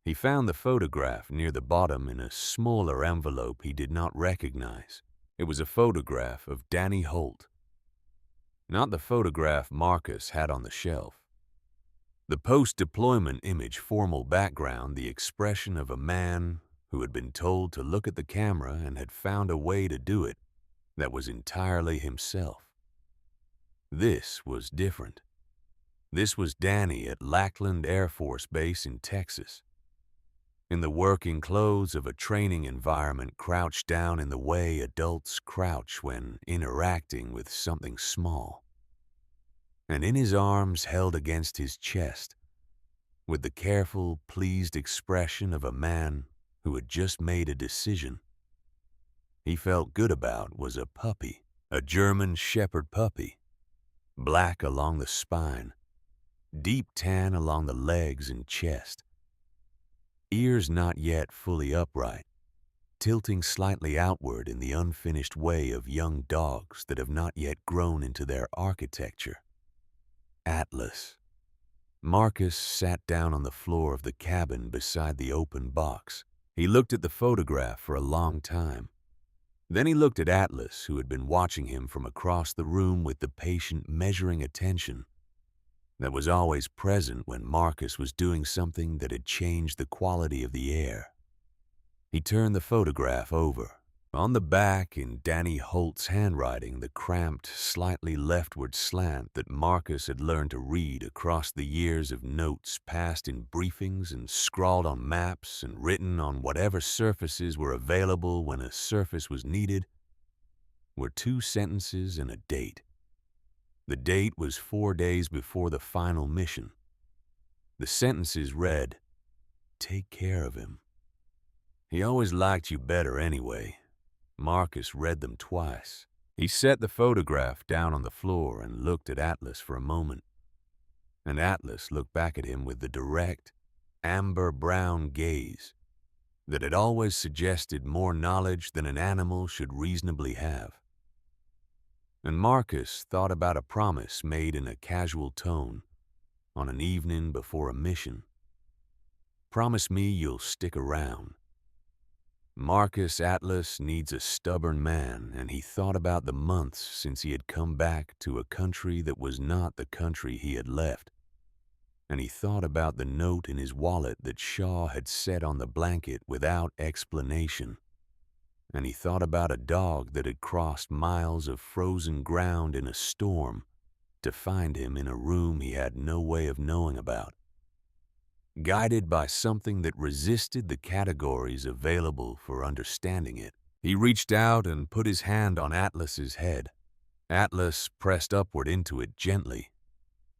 He found the photograph near the bottom in a smaller envelope he did not recognize. It was a photograph of Danny Holt, not the photograph Marcus had on the shelf. The post-deployment image, formal background, the expression of a man who had been told to look at the camera and had found a way to do it that was entirely himself. This was different. This was Danny at Lackland Air Force Base in Texas, in the working clothes of a training environment, crouched down in the way adults crouch when interacting with something small, and in his arms held against his chest, with the careful, pleased expression of a man who had just made a decision he felt good about, was a puppy, a German Shepherd puppy, black along the spine, deep tan along the legs and chest, ears not yet fully upright, tilting slightly outward in the unfinished way of young dogs that have not yet grown into their architecture. Atlas. Marcus sat down on the floor of the cabin beside the open box. He looked at the photograph for a long time. Then he looked at Atlas, who had been watching him from across the room with the patient, measuring attention that was always present when Marcus was doing something that had changed the quality of the air. He turned the photograph over, On the back, in Danny Holt's handwriting, the cramped, slightly leftward slant that Marcus had learned to read across the years of notes passed in briefings and scrawled on maps and written on whatever surfaces were available when a surface was needed, were 2 sentences and a date. The date was 4 days before the final mission. The sentences read, "Take care of him. He always liked you better anyway." Marcus read them twice. He set the photograph down on the floor and looked at Atlas for a moment. And Atlas looked back at him with the direct, amber-brown gaze that had always suggested more knowledge than an animal should reasonably have. And Marcus thought about a promise made in a casual tone on an evening before a mission. "Promise me you'll stick around." Marcus Atlas needs a stubborn man, and he thought about the months since he had come back to a country that was not the country he had left. And he thought about the note in his wallet that Shaw had set on the blanket without explanation. And he thought about a dog that had crossed miles of frozen ground in a storm to find him in a room he had no way of knowing about. Guided by something that resisted the categories available for understanding it, he reached out and put his hand on Atlas's head. Atlas pressed upward into it gently,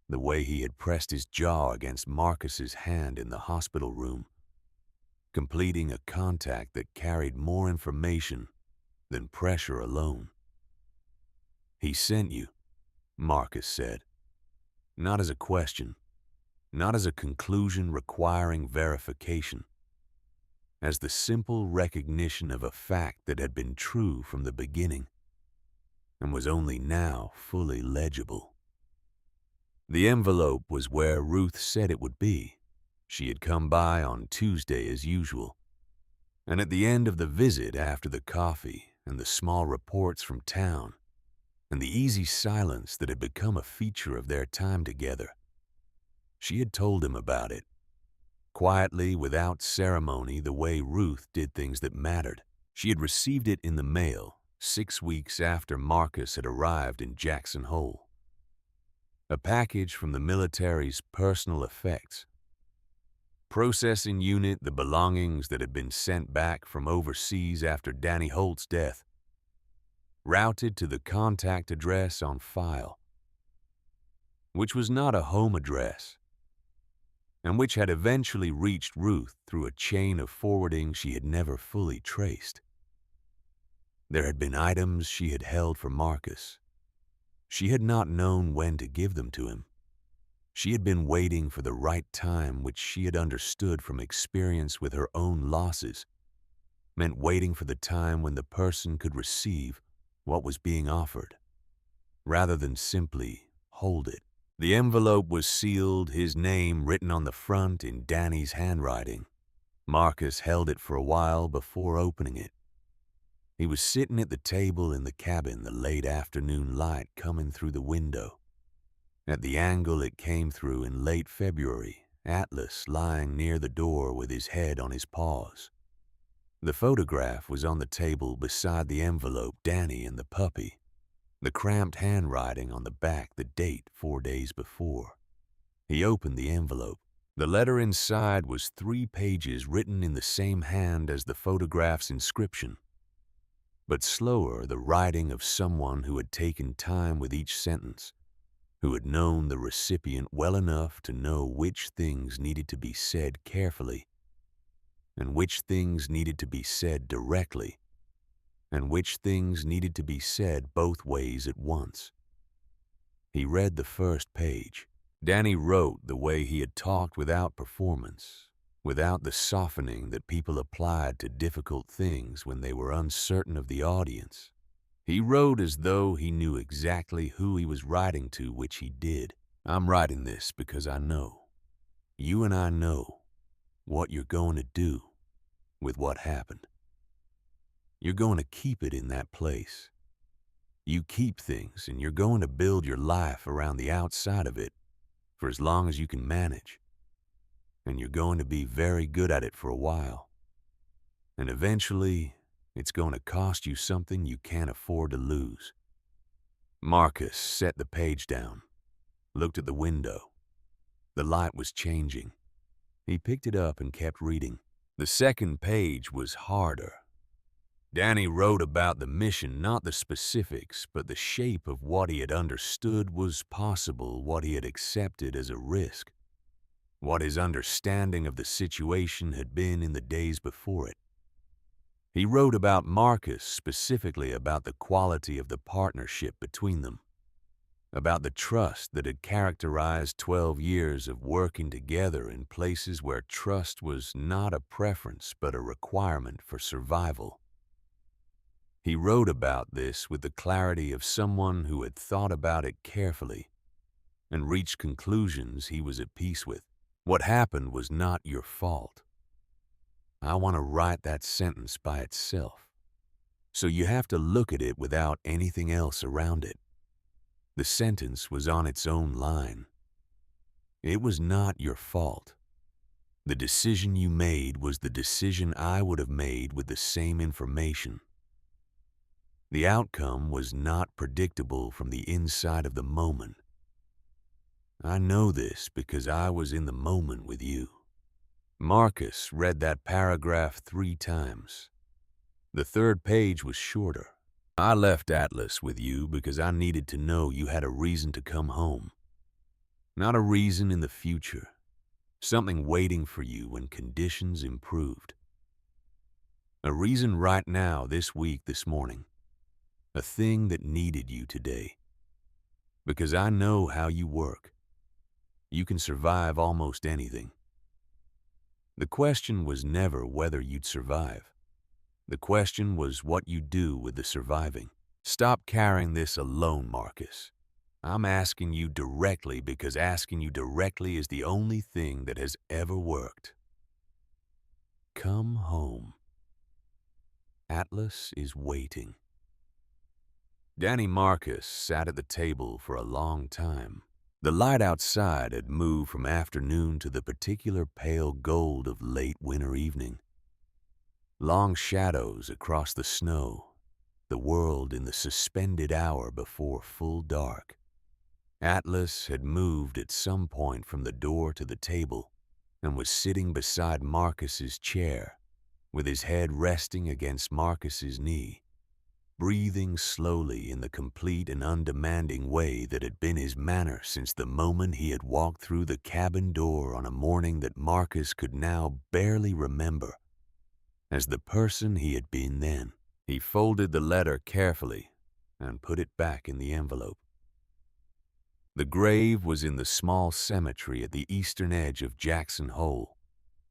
the way he had pressed his jaw against Marcus's hand in the hospital room, completing a contact that carried more information than pressure alone. "He sent you," Marcus said, not as a question, not as a conclusion requiring verification, as the simple recognition of a fact that had been true from the beginning and was only now fully legible. The envelope was where Ruth said it would be. She had come by on Tuesday as usual, and at the end of the visit, after the coffee and the small reports from town and the easy silence that had become a feature of their time together, she had told him about it, quietly, without ceremony, the way Ruth did things that mattered. She had received it in the mail 6 weeks after Marcus had arrived in Jackson Hole. A package from the military's personal effects. Processing unit, the belongings that had been sent back from overseas after Danny Holt's death. Routed to the contact address on file, which was not a home address, and which had eventually reached Ruth through a chain of forwarding she had never fully traced. There had been items she had held for Marcus. She had not known when to give them to him. She had been waiting for the right time, which she had understood from experience with her own losses, meant waiting for the time when the person could receive what was being offered, rather than simply hold it. The envelope was sealed, his name written on the front in Danny's handwriting. Marcus held it for a while before opening it. He was sitting at the table in the cabin, the late afternoon light coming through the window. At the angle it came through in late February, Atlas lying near the door with his head on his paws. The photograph was on the table beside the envelope, Danny and the puppy. The cramped handwriting on the back, the date 4 days before. He opened the envelope. The letter inside was 3 pages written in the same hand as the photograph's inscription, but slower, the writing of someone who had taken time with each sentence, who had known the recipient well enough to know which things needed to be said carefully, and which things needed to be said directly, and which things needed to be said both ways at once. He read the first page. Danny wrote the way he had talked without performance, without the softening that people applied to difficult things when they were uncertain of the audience. He wrote as though he knew exactly who he was writing to, which he did. "I'm writing this because I know. You and I know what you're going to do with what happened. You're going to keep it in that place. You keep things, and you're going to build your life around the outside of it for as long as you can manage. And you're going to be very good at it for a while. And eventually, It's going to cost you something you can't afford to lose. Marcus set the page down, looked at the window. The light was changing. He picked it up and kept reading. The second page was harder. Danny wrote about the mission, not the specifics, but the shape of what he had understood was possible, what he had accepted as a risk, what his understanding of the situation had been in the days before it. He wrote about Marcus, specifically about the quality of the partnership between them, about the trust that had characterized 12 years of working together in places where trust was not a preference but a requirement for survival. He wrote about this with the clarity of someone who had thought about it carefully and reached conclusions he was at peace with. What happened was not your fault. I want to write that sentence by itself, so you have to look at it without anything else around it. The sentence was on its own line. It was not your fault. The decision you made was the decision I would have made with the same information. The outcome was not predictable from the inside of the moment. I know this because I was in the moment with you. Marcus read that paragraph 3 times. The third page was shorter. I left Atlas with you because I needed to know you had a reason to come home. Not a reason in the future. Something waiting for you when conditions improved. A reason right now, this week, this morning. A thing that needed you today. Because I know how you work. You can survive almost anything. The question was never whether you'd survive. The question was what you do with the surviving. Stop carrying this alone, Marcus. I'm asking you directly because asking you directly is the only thing that has ever worked. Come home. Atlas is waiting. Danny Marcus sat at the table for a long time. The light outside had moved from afternoon to the particular pale gold of late winter evening. Long shadows across the snow, the world in the suspended hour before full dark. Atlas had moved at some point from the door to the table and was sitting beside Marcus's chair, with his head resting against Marcus's knee, breathing slowly in the complete and undemanding way that had been his manner since the moment he had walked through the cabin door on a morning that Marcus could now barely remember as the person he had been then. He folded the letter carefully and put it back in the envelope. The grave was in the small cemetery at the eastern edge of Jackson Hole,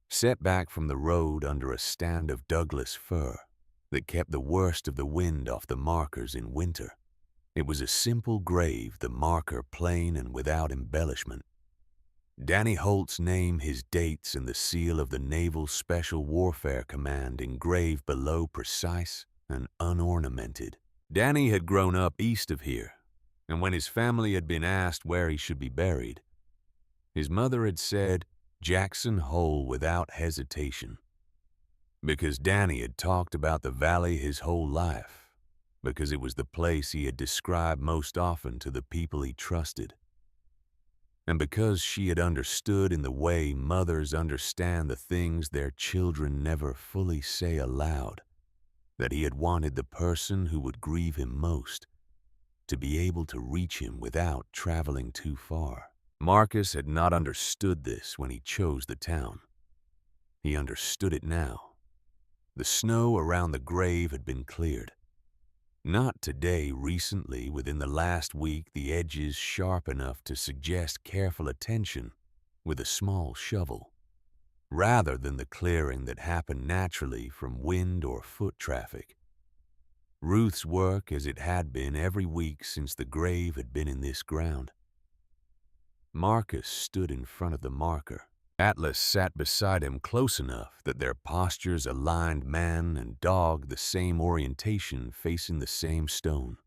set back from the road under a stand of Douglas fir that kept the worst of the wind off the markers in winter. It was a simple grave, the marker plain and without embellishment. Danny Holt's name, his dates, and the seal of the Naval Special Warfare Command engraved below, precise and unornamented. Danny had grown up east of here, and when his family had been asked where he should be buried, his mother had said Jackson Hole without hesitation. Because Danny had talked about the valley his whole life, because it was the place he had described most often to the people he trusted, and because she had understood in the way mothers understand the things their children never fully say aloud, that he had wanted the person who would grieve him most to be able to reach him without traveling too far. Marcus had not understood this when he chose the town. He understood it now. The snow around the grave had been cleared. Not today, recently, within the last week, the edges sharp enough to suggest careful attention with a small shovel, rather than the clearing that happened naturally from wind or foot traffic. Ruth's work as it had been every week since the grave had been in this ground. Marcus stood in front of the marker. Atlas sat beside him close enough that their postures aligned, man and dog the same orientation facing the same stone.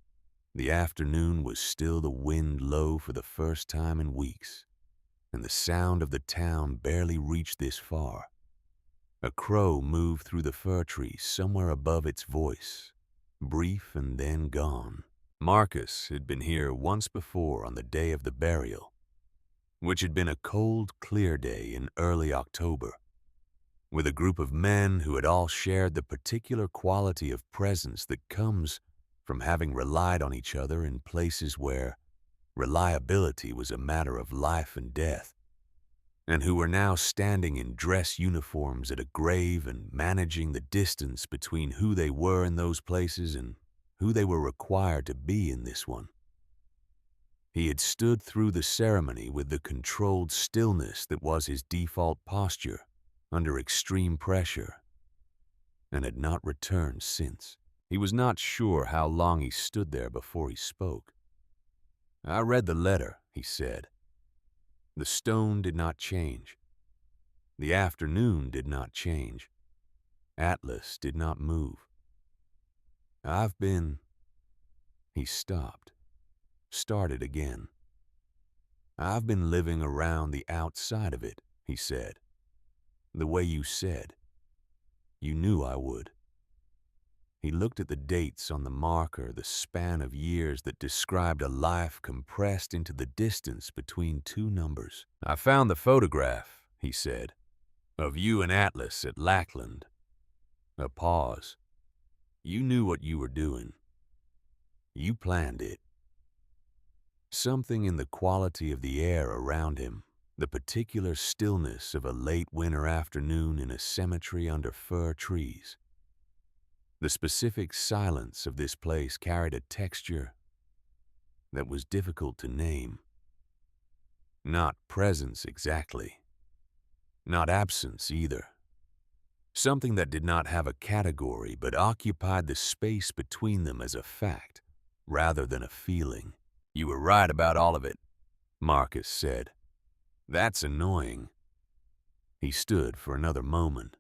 The afternoon was still, the wind low for the first time in weeks, and the sound of the town barely reached this far. A crow moved through the fir trees somewhere above its voice, brief and then gone. Marcus had been here once before on the day of the burial, which had been a cold, clear day in early October, with a group of men who had all shared the particular quality of presence that comes from having relied on each other in places where reliability was a matter of life and death, and who were now standing in dress uniforms at a grave and managing the distance between who they were in those places and who they were required to be in this one. He had stood through the ceremony with the controlled stillness that was his default posture under extreme pressure, and had not returned since. He was not sure how long he stood there before he spoke. "I read the letter," he said. "The stone did not change. The afternoon did not change. Atlas did not move. I've been—" He stopped, started again. "I've been living around the outside of it," he said. "The way you said. You knew I would." He looked at the dates on the marker, the span of years that described a life compressed into the distance between two numbers. "I found the photograph," he said, "of you and Atlas at Lackland." A pause. "You knew what you were doing. You planned it." Something in the quality of the air around him, the particular stillness of a late winter afternoon in a cemetery under fir trees, the specific silence of this place carried a texture that was difficult to name. Not presence exactly. Not absence either. Something that did not have a category but occupied the space between them as a fact rather than a feeling. "You were right about all of it," Marcus said. "That's annoying." He stood for another moment.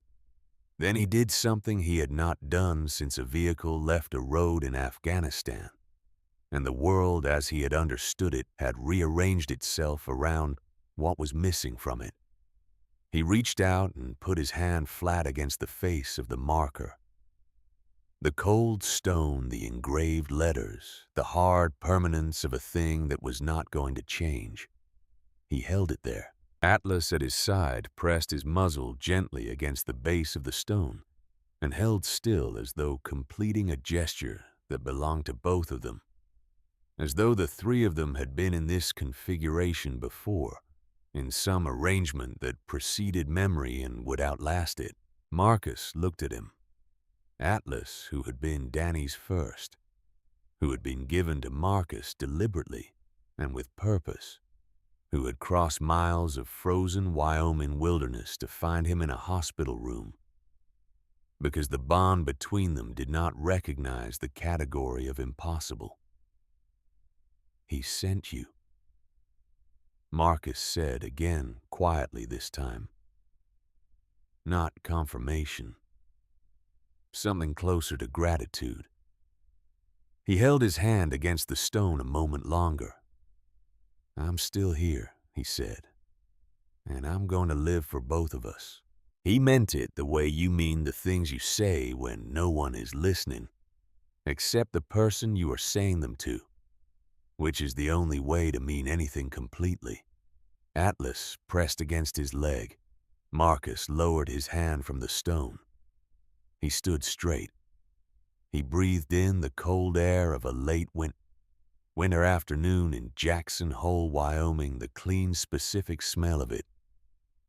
Then he did something he had not done since a vehicle left a road in Afghanistan, and the world as he had understood it had rearranged itself around what was missing from it. He reached out and put his hand flat against the face of the marker. The cold stone, the engraved letters, the hard permanence of a thing that was not going to change. He held it there. Atlas at his side pressed his muzzle gently against the base of the stone and held still as though completing a gesture that belonged to both of them, as though the three of them had been in this configuration before, in some arrangement that preceded memory and would outlast it. Marcus looked at him. Atlas, who had been Danny's first, who had been given to Marcus deliberately and with purpose, who had crossed miles of frozen Wyoming wilderness to find him in a hospital room, because the bond between them did not recognize the category of impossible. "He sent you," Marcus said again, quietly this time. Not confirmation. Something closer to gratitude. He held his hand against the stone a moment longer. "I'm still here," he said, "and I'm going to live for both of us." He meant it the way you mean the things you say when no one is listening, except the person you are saying them to, which is the only way to mean anything completely. Atlas pressed against his leg. Marcus lowered his hand from the stone. He stood straight. He breathed in the cold air of a late winter afternoon in Jackson Hole, Wyoming, the clean, specific smell of it.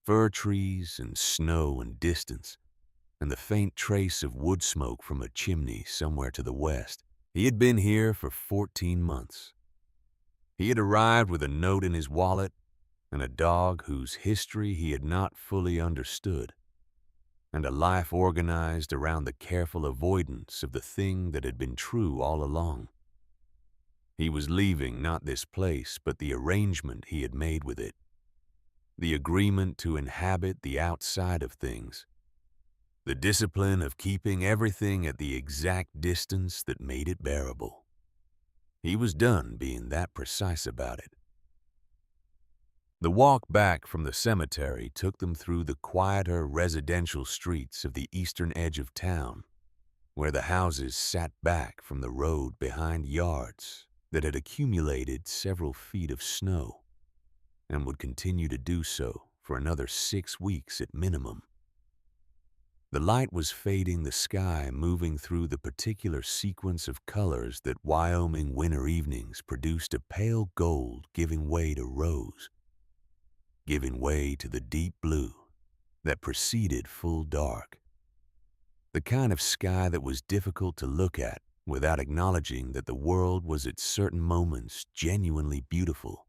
Fir trees and snow and distance, and the faint trace of wood smoke from a chimney somewhere to the west. He had been here for 14 months. He had arrived with a note in his wallet and a dog whose history he had not fully understood, and a life organized around the careful avoidance of the thing that had been true all along. He was leaving not this place, but the arrangement he had made with it, the agreement to inhabit the outside of things, the discipline of keeping everything at the exact distance that made it bearable. He was done being that precise about it. The walk back from the cemetery took them through the quieter residential streets of the eastern edge of town, where the houses sat back from the road behind yards that had accumulated several feet of snow and would continue to do so for another 6 weeks at minimum. The light was fading the sky, moving through the particular sequence of colors that Wyoming winter evenings produced, a pale gold giving way to rose, giving way to the deep blue that preceded full dark. The kind of sky that was difficult to look at without acknowledging that the world was at certain moments genuinely beautiful,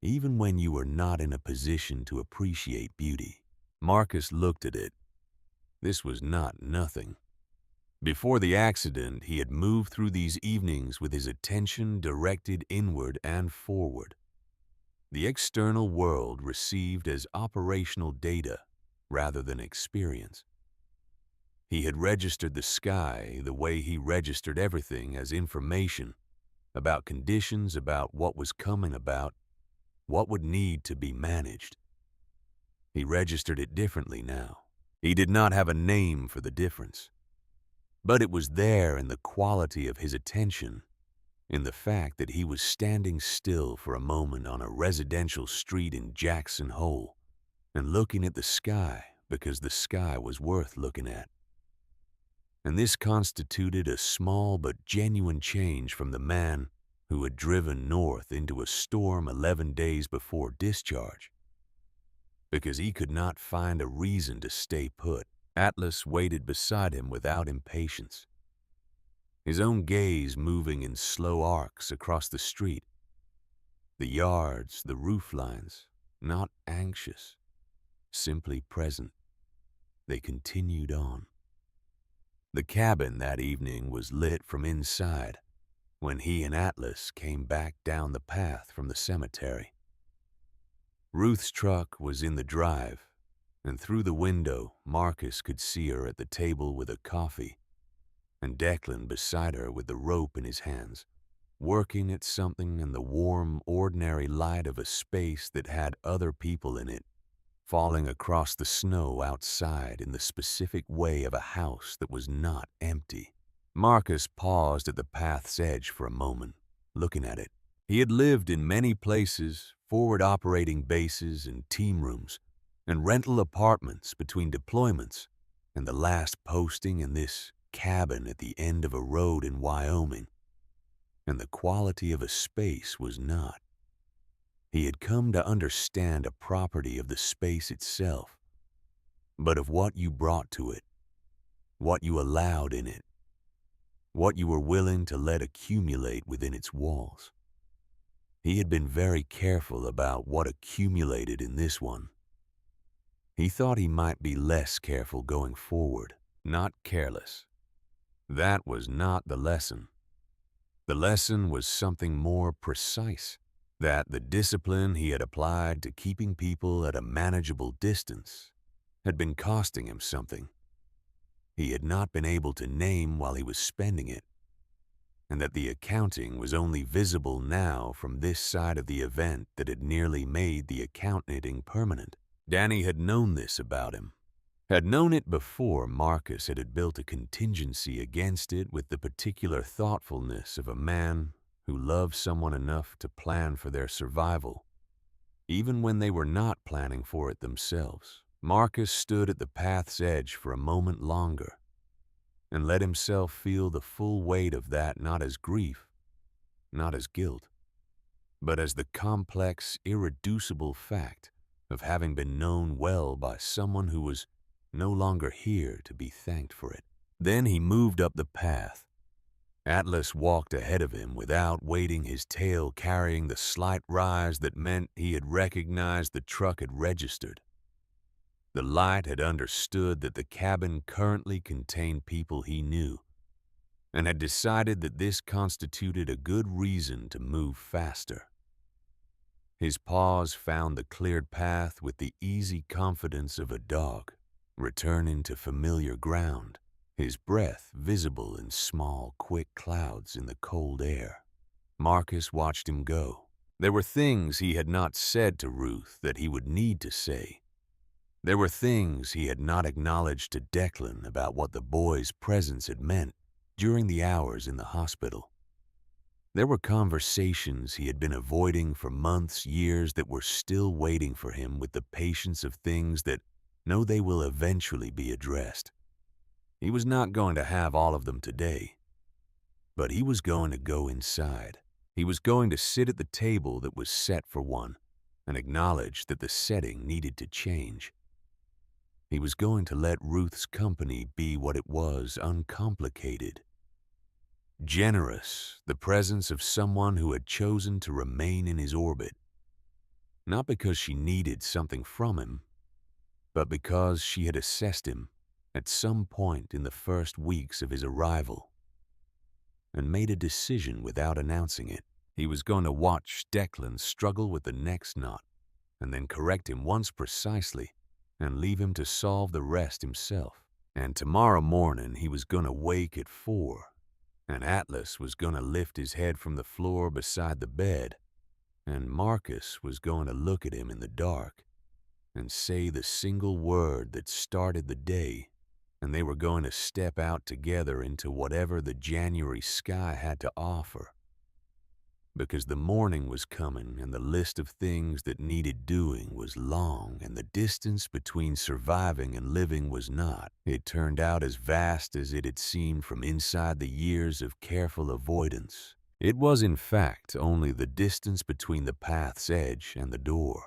even when you were not in a position to appreciate beauty. Marcus looked at it. This was not nothing. Before the accident, he had moved through these evenings with his attention directed inward and forward. The external world received as operational data rather than experience. He had registered the sky the way he registered everything, as information about conditions, about what was coming, about what would need to be managed. He registered it differently now. He did not have a name for the difference, but it was there in the quality of his attention, in the fact that he was standing still for a moment on a residential street in Jackson Hole and looking at the sky because the sky was worth looking at. And this constituted a small but genuine change from the man who had driven north into a storm 11 days before discharge. Because he could not find a reason to stay put, Atlas waited beside him without impatience, his own gaze moving in slow arcs across the street, the yards, the roof lines, not anxious, simply present. They continued on. The cabin that evening was lit from inside when he and Atlas came back down the path from the cemetery. Ruth's truck was in the drive, and through the window Marcus could see her at the table with a coffee, and Declan beside her with the rope in his hands, working at something in the warm, ordinary light of a space that had other people in it, falling across the snow outside in the specific way of a house that was not empty. Marcus paused at the path's edge for a moment, looking at it. He had lived in many places, forward operating bases and team rooms, and rental apartments between deployments, and the last posting in this cabin at the end of a road in Wyoming. And the quality of a space was not. He had come to understand a property of the space itself, but of what you brought to it, what you allowed in it, what you were willing to let accumulate within its walls. He had been very careful about what accumulated in this one. He thought he might be less careful going forward, not careless. That was not the lesson. The lesson was something more precise, that the discipline he had applied to keeping people at a manageable distance had been costing him something he had not been able to name while he was spending it, and that the accounting was only visible now from this side of the event that had nearly made the accounting permanent. Danny had known this about him, had known it before Marcus had built a contingency against it with the particular thoughtfulness of a man who loved someone enough to plan for their survival, even when they were not planning for it themselves. Marcus stood at the path's edge for a moment longer and let himself feel the full weight of that, not as grief, not as guilt, but as the complex, irreducible fact of having been known well by someone who was no longer here to be thanked for it. Then he moved up the path. Atlas walked ahead of him without waiting, his tail carrying the slight rise that meant he had recognized the truck had registered. The light had understood that the cabin currently contained people he knew, and had decided that this constituted a good reason to move faster. His paws found the cleared path with the easy confidence of a dog, returning to familiar ground, his breath visible in small, quick clouds in the cold air. Marcus watched him go, There were things he had not said to Ruth that he would need to say. There were things he had not acknowledged to Declan about what the boy's presence had meant during the hours in the hospital. There were conversations he had been avoiding for months, years that were still waiting for him with the patience of things that know they will eventually be addressed. He was not going to have all of them today, but he was going to go inside. He was going to sit at the table that was set for one and acknowledge that the setting needed to change. He was going to let Ruth's company be what it was, uncomplicated. Generous, the presence of someone who had chosen to remain in his orbit. Not because she needed something from him, but because she had assessed him at some point in the first weeks of his arrival and made a decision without announcing it. He was going to watch Declan struggle with the next knot and then correct him once precisely and leave him to solve the rest himself. And tomorrow morning he was going to wake at 4, and Atlas was going to lift his head from the floor beside the bed, and Marcus was going to look at him in the dark and say the single word that started the day, and they were going to step out together into whatever the January sky had to offer. Because the morning was coming and the list of things that needed doing was long and the distance between surviving and living was not. It turned out as vast as it had seemed from inside the years of careful avoidance. It was in fact only the distance between the path's edge and the door.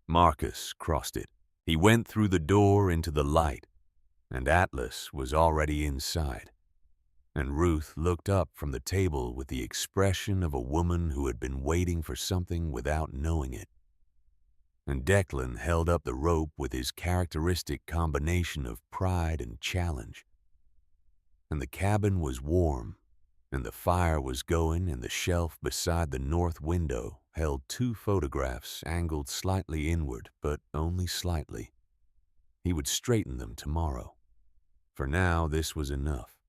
Marcus crossed it. He went through the door into the light, and Atlas was already inside. And Ruth looked up from the table with the expression of a woman who had been waiting for something without knowing it. And Declan held up the rope with his characteristic combination of pride and challenge. And the cabin was warm, and the fire was going, and the shelf beside the north window held 2 photographs angled slightly inward, but only slightly. He would straighten them tomorrow. For now, this was enough.